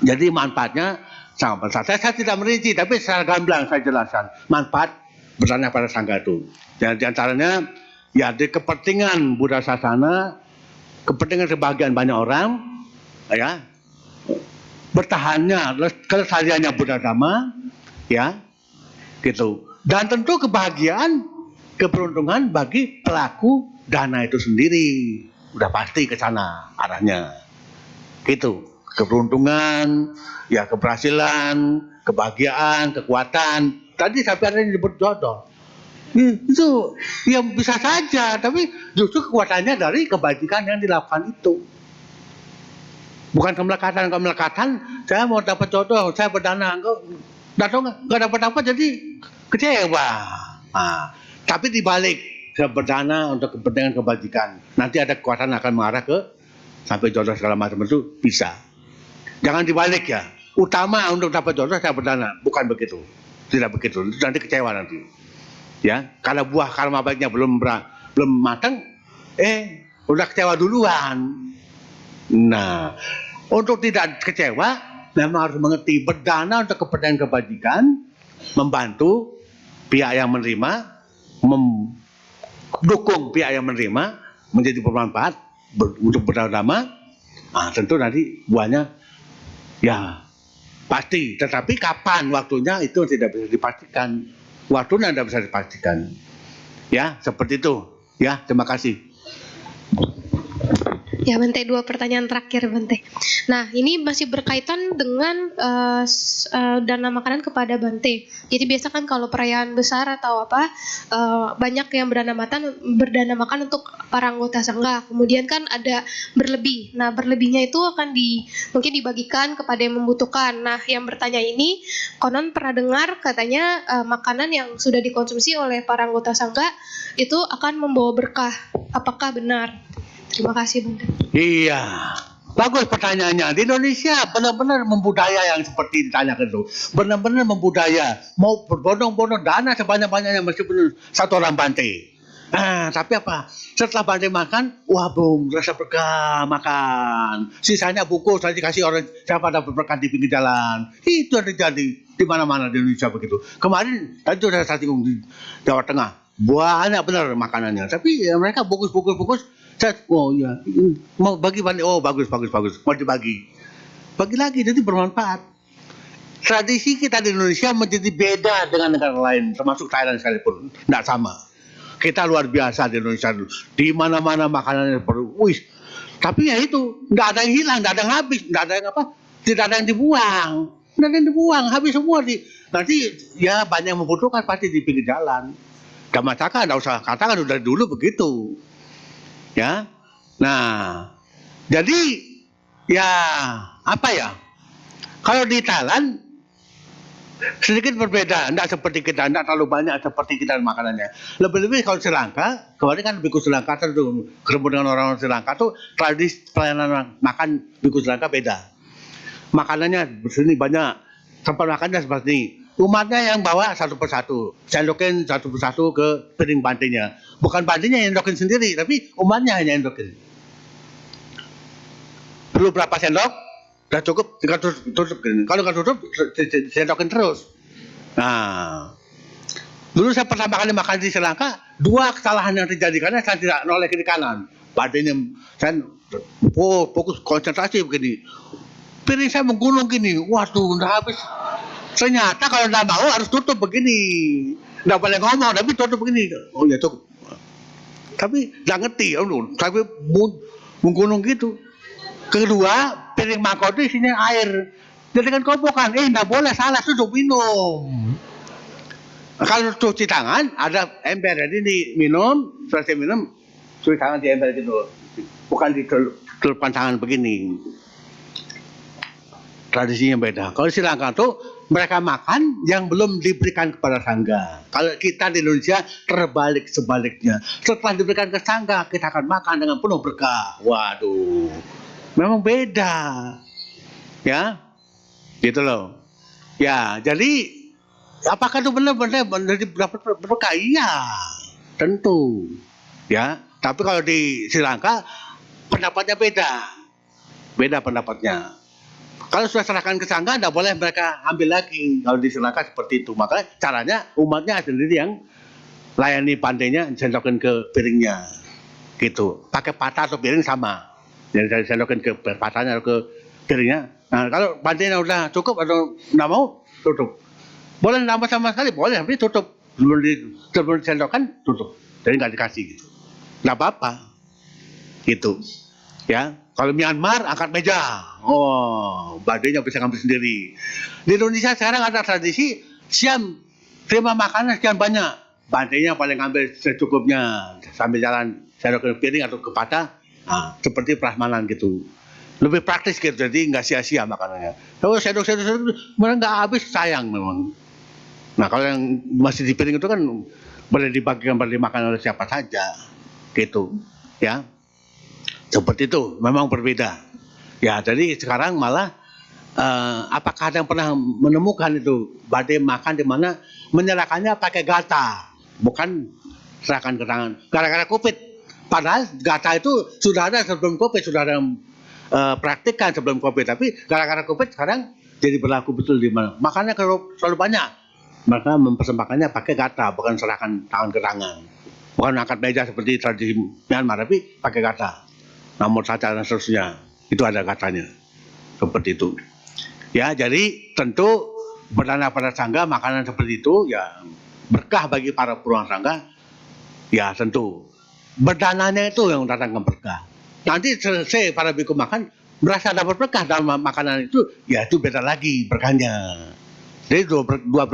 Jadi manfaatnya sangat besar. Saya tidak merinci, tapi secara gamblang saya jelaskan manfaat berdana pada sangga itu. Dan di antaranya ya di kepentingan Buddha Sasana, kepentingan kebahagiaan banyak orang, ya, bertahannya kelestariannya Buddha Dhamma, ya, gitu. Dan tentu kebahagiaan, keberuntungan bagi pelaku dana itu sendiri, udah pasti ke sana arahnya, gitu. Keberuntungan, ya keberhasilan, kebahagiaan, kekuatan. Tadi sampai ada yang disebut jodoh. Itu ya bisa saja, tapi justru kekuatannya dari kebajikan yang dilakukan itu. Bukan kemelekatan, saya mau dapat jodoh, saya berdana, nggak dapat apa jadi kecewa. Nah, tapi dibalik saya berdana untuk kepentingan kebajikan, nanti ada kekuatan akan mengarah ke sampai jodoh segala macam itu bisa. Jangan dibalik ya. Utama untuk dapat jodoh saya berdana, bukan begitu. Tidak begitu. Nanti kecewa nanti. Ya, karena buah karma baiknya belum matang, udah kecewa duluan. Nah, untuk tidak kecewa, memang harus mengerti berdana untuk kepentingan kebajikan, membantu pihak yang menerima, mendukung pihak yang menerima menjadi bermanfaat untuk Buddha Dhamma. Nah, tentu nanti buahnya ya pasti, tetapi kapan waktunya itu tidak bisa dipastikan. Waktunya tidak bisa dipastikan. Ya, seperti itu. Ya, terima kasih. Ya Bante, 2 pertanyaan terakhir Bante. Nah ini masih berkaitan dengan dana makanan kepada Bante. Jadi biasa kan kalau perayaan besar atau apa, banyak yang berdana makan untuk para anggota sangga. Kemudian kan ada berlebih. Nah berlebihnya itu akan mungkin dibagikan kepada yang membutuhkan. Nah yang bertanya ini konon pernah dengar katanya makanan yang sudah dikonsumsi oleh para anggota sangga itu akan membawa berkah. Apakah benar? Terima kasih Bante. Iya, bagus pertanyaannya. Di Indonesia benar-benar membudaya yang seperti ditanyakan itu. Benar-benar membudaya. Mau berbondong-bondong dana sebanyak-banyaknya meskipun satu orang Bante. Tapi apa? Setelah Bante makan, wah bung, rasa berkah makan. Sisanya bungkus saja dikasih orang siapa dapat berkah di pinggir jalan. Itu yang terjadi di mana-mana di Indonesia begitu. Kemarin tadi sudah saya singgung di Jawa Tengah. Banyak benar makanannya. Tapi ya, mereka bungkus. Oh ya, mau bagi Bante, oh bagus, mau dibagi. Bagi lagi, jadi bermanfaat. tradisi kita di Indonesia menjadi beda dengan negara lain, termasuk Thailand sekalipun. Tidak sama. Kita luar biasa di Indonesia. Di mana-mana makanannya perlu. Wih. Tapi ya itu, tidak ada yang hilang, tidak ada yang habis, tidak ada yang apa, tidak ada yang dibuang. Tidak ada yang dibuang, habis semua. Nanti ya banyak yang membutuhkan pasti di pinggir jalan. Damacaka tidak usah katakan, sudah dulu begitu. Ya. Nah, jadi ya apa ya? Kalau di Thailand sedikit berbeda, tidak seperti kita, tidak terlalu banyak seperti kita makanannya. Lebih-lebih kalau Sri Lanka, kemarin kan biku Sri Lanka itu ketemu dengan orang Sri Lanka tuh tradisi pelayanan makan biku Sri Lanka beda. Makanannya di sini banyak, tempat makannya seperti ini. Umatnya yang bawa satu persatu, sendokin satu persatu ke piring bantenya. Bukan bantenya yang sendokin sendiri, tapi umatnya hanya sendokin. Perlu berapa sendok? Udah cukup, tinggal tutup. Kalau nggak tutup, sendokin terus. Nah, dulu saya pertama kali makan di Sri Lanka, dua kesalahan yang terjadi karena saya tidak noleh kiri kanan. Badannya, saya fokus konsentrasi begini. Piring saya menggunung gini, waduh, udah habis. Ternyata kalau nggak mau harus tutup begini. Nggak boleh ngomong, tapi tutup begini. Oh ya cukup. Tapi nggak ngerti, tapi menggunung gitu. Kedua, piring mangkok itu isinya air. Jadi kan kobokan, nggak boleh, salah, tutup minum. Kalau cuci tangan, ada ember, jadi minum, selesai minum, cuci tangan di ember gitu. Bukan di telupan tangan begini. Tradisinya beda. Kalau Sri Lanka tuh, mereka makan yang belum diberikan kepada sangga. Kalau kita di Indonesia terbalik sebaliknya. Setelah diberikan ke sangga, kita akan makan dengan penuh berkah. Waduh. Memang beda, ya, gitu loh. Ya, jadi apakah itu benar-benar dapat berkah? Iya, tentu, ya. Tapi kalau di Sri Lanka pendapatnya beda pendapatnya. Kalau sudah serahkan ke sangga, tidak boleh mereka ambil lagi. Kalau di Sri Lanka seperti itu, makanya caranya umatnya sendiri yang layani pandainya, sendokin ke piringnya, gitu. Pakai patah atau piring sama. Jadi saya sendokin ke patahnya atau ke piringnya. Nah, kalau bandingnya udah cukup atau nggak mau, tutup. Boleh nambah sama sekali, boleh, tapi tutup. Sebelum disendokkan, tutup. Jadi nggak dikasih gitu. Nggak apa-apa. Gitu. Ya, kalau Myanmar angkat meja. Oh, bandingnya bisa ngambil sendiri. Di Indonesia sekarang ada tradisi siam terima makanan sekian banyak. Bandingnya paling ngambil secukupnya sambil jalan sendokin ke piring atau ke patah. Nah, seperti prasmanan gitu, lebih praktis gitu, jadi nggak sia-sia makanannya. Kalau sendok mereka nggak habis, sayang memang. Nah kalau yang masih di piring itu kan boleh dibagikan, boleh dimakan oleh siapa saja, gitu, ya. Seperti itu, memang berbeda. Ya, jadi sekarang malah apakah ada yang pernah menemukan itu badai makan di mana menyerahkannya pakai gata, bukan serahkan ke tangan, gara-gara COVID. Padahal gata itu sudah ada sebelum COVID, sudah ada praktikkan sebelum COVID. Tapi gara-gara COVID sekarang jadi berlaku betul di mana. Makanya kalau selalu banyak, mereka mempersembahkannya pakai gata, bukan serahkan tangan ke tangan. Bukan angkat meja seperti tradisi Myanmar, tapi pakai gata. Nomor saja dan seterusnya, itu ada gatanya. Seperti itu. Ya, jadi tentu berdana pada sangga makanan seperti itu, ya berkah bagi para peruang sangga, ya tentu. Berdananya itu yang datangkan berkah. Nanti selesai para biku makan, merasa dapat berkah dalam makanan itu, ya itu beda lagi berkahnya. Jadi dua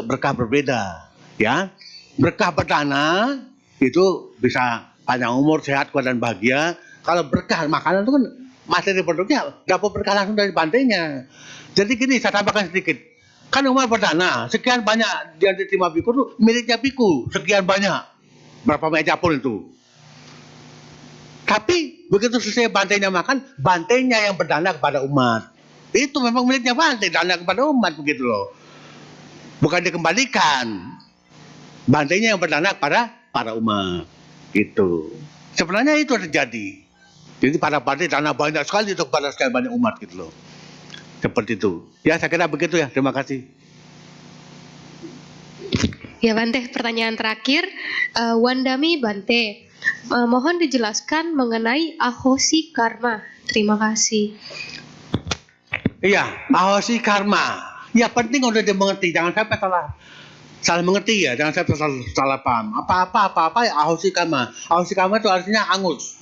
berkah berbeda, ya. Berkah berdana itu bisa panjang umur, sehat, kuat dan bahagia. Kalau berkah makanan itu kan materi produknya dapat berkah langsung dari bantainya. Jadi gini, saya tambahkan sedikit. Kan umat berdana, sekian banyak yang diterima biku itu miliknya biku, sekian banyak. Berapa meja pun itu. Tapi begitu selesai bantainya makan, bantainya yang berdana kepada umat. Itu memang miliknya bantai, dana kepada umat begitu loh. Bukan dikembalikan. Bantainya yang berdana kepada para umat. Gitu. Sebenarnya itu terjadi. Jadi para bantai dana banyak sekali untuk kepada sekian banyak umat gitu loh. Seperti itu. Ya saya kira begitu ya. Terima kasih. Ya Bante, pertanyaan terakhir, Wandami Bante, mohon dijelaskan mengenai ahosi karma. Terima kasih. Iya, awasi karma. Ya penting untuk dia mengerti, jangan sampai salah mengerti ya, jangan sampai salah paham. Apa ya awasi karma. Awasi karma itu artinya angus,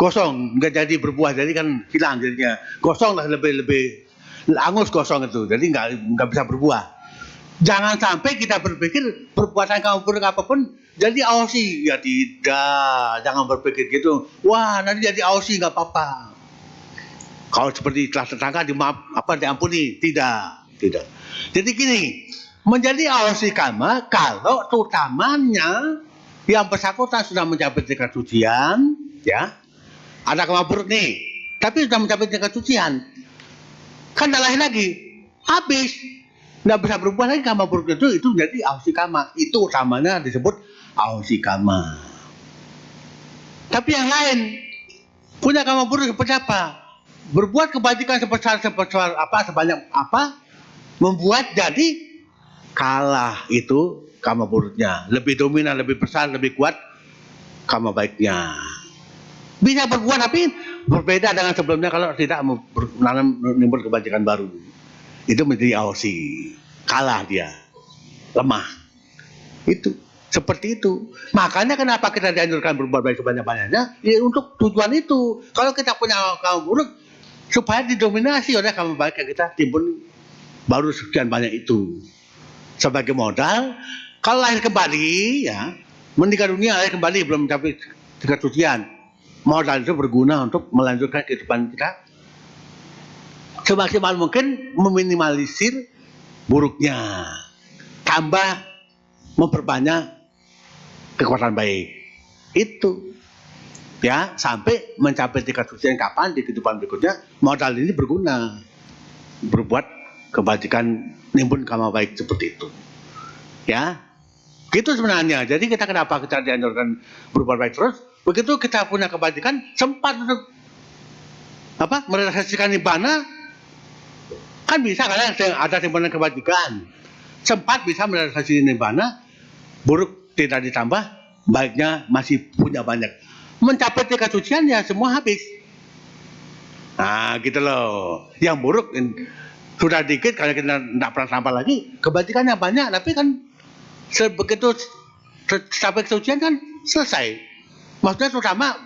kosong, nggak jadi berbuah, jadi kan hilang jadinya. Kosong lah lebih angus kosong itu, jadi nggak bisa berbuah. Jangan sampai kita berpikir perbuatan kamu buruk apapun jadi awasi. Ya tidak, jangan berpikir gitu. Wah nanti jadi awasi nggak apa-apa. Kalau seperti telah tersangka diampuni, tidak. Jadi gini, menjadi awasi karma kalau terutamanya yang bersangkutan sudah mencapai tingkat sucian, ya, ada karma buruk nih, tapi sudah mencapai tingkat sucian, kan tidak lain lagi, habis, nggak bisa berubah lagi karma buruk itu menjadi awasi karma, itu utamanya disebut awasi karma. Tapi yang lain punya karma buruk seperti apa? Berbuat kebajikan sebanyak apa, membuat jadi kalah itu karma buruknya, lebih dominan, lebih besar, lebih kuat karma baiknya. Bisa berbuat tapi berbeda dengan sebelumnya kalau tidak menimbul kebajikan baru. Itu menjadi awasi, kalah dia, lemah. Itu seperti itu. Makanya kenapa kita dianjurkan berbuat baik sebanyak-banyaknya? Ya untuk tujuan itu. Kalau kita punya karma buruk, supaya didominasi oleh karma baik yang kita timbun baru sekian banyak itu. Sebagai modal, kalau lahir kembali, ya, meninggal dunia lahir kembali belum mencapai tingkat sucian, modal itu berguna untuk melanjutkan kehidupan kita semaksimal mungkin, meminimalisir buruknya, tambah memperbanyak kekuatan baik. Itu, ya, sampai mencapai tingkat sucian kapan di kehidupan berikutnya modal ini berguna, berbuat kebajikan, nimbun karma baik seperti itu, ya, gitu sebenarnya. Jadi kenapa kita dianjurkan berbuat baik terus? Begitu kita punya kebajikan, sempat untuk merealisasikan nibbana, kan bisa kan ada timbunan kebajikan, sempat bisa merealisasikan nibbana, buruk tidak ditambah, baiknya masih punya banyak. Mencapai tingkat sucian ya semua habis. Nah gitu loh. Yang buruk sudah dikit, kalau kita tidak pernah tambah lagi, kebajikannya banyak, tapi kan begitu sampai kesucian kan selesai. Maksudnya terutama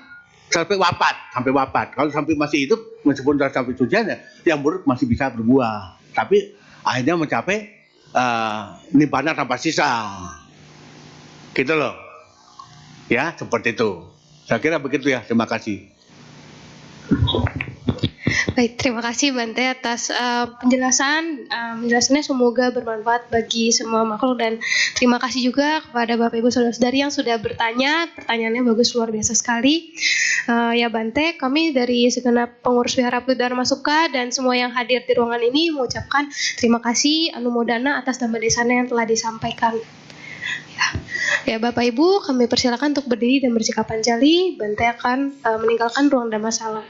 sampai wafat. Kalau sampai masih hidup, meskipun sudah sampai kesucian, ya, yang buruk masih bisa berbuah. Tapi akhirnya mencapai nibbana tanpa sisa. Gitu loh. Ya, seperti itu. Saya kira begitu ya. Terima kasih. Baik, terima kasih Bante atas penjelasannya, semoga bermanfaat bagi semua makhluk, dan terima kasih juga kepada Bapak Ibu Saudara-saudari yang sudah bertanya, pertanyaannya bagus, luar biasa sekali. Ya Bante, kami dari segenap pengurus Wihara Dharma Suka dan semua yang hadir di ruangan ini mengucapkan terima kasih anumodana atas dhamma desana yang telah disampaikan. Ya Bapak Ibu, kami persilakan untuk berdiri dan bersikap panjali. Bante akan meninggalkan ruang dhamma sala.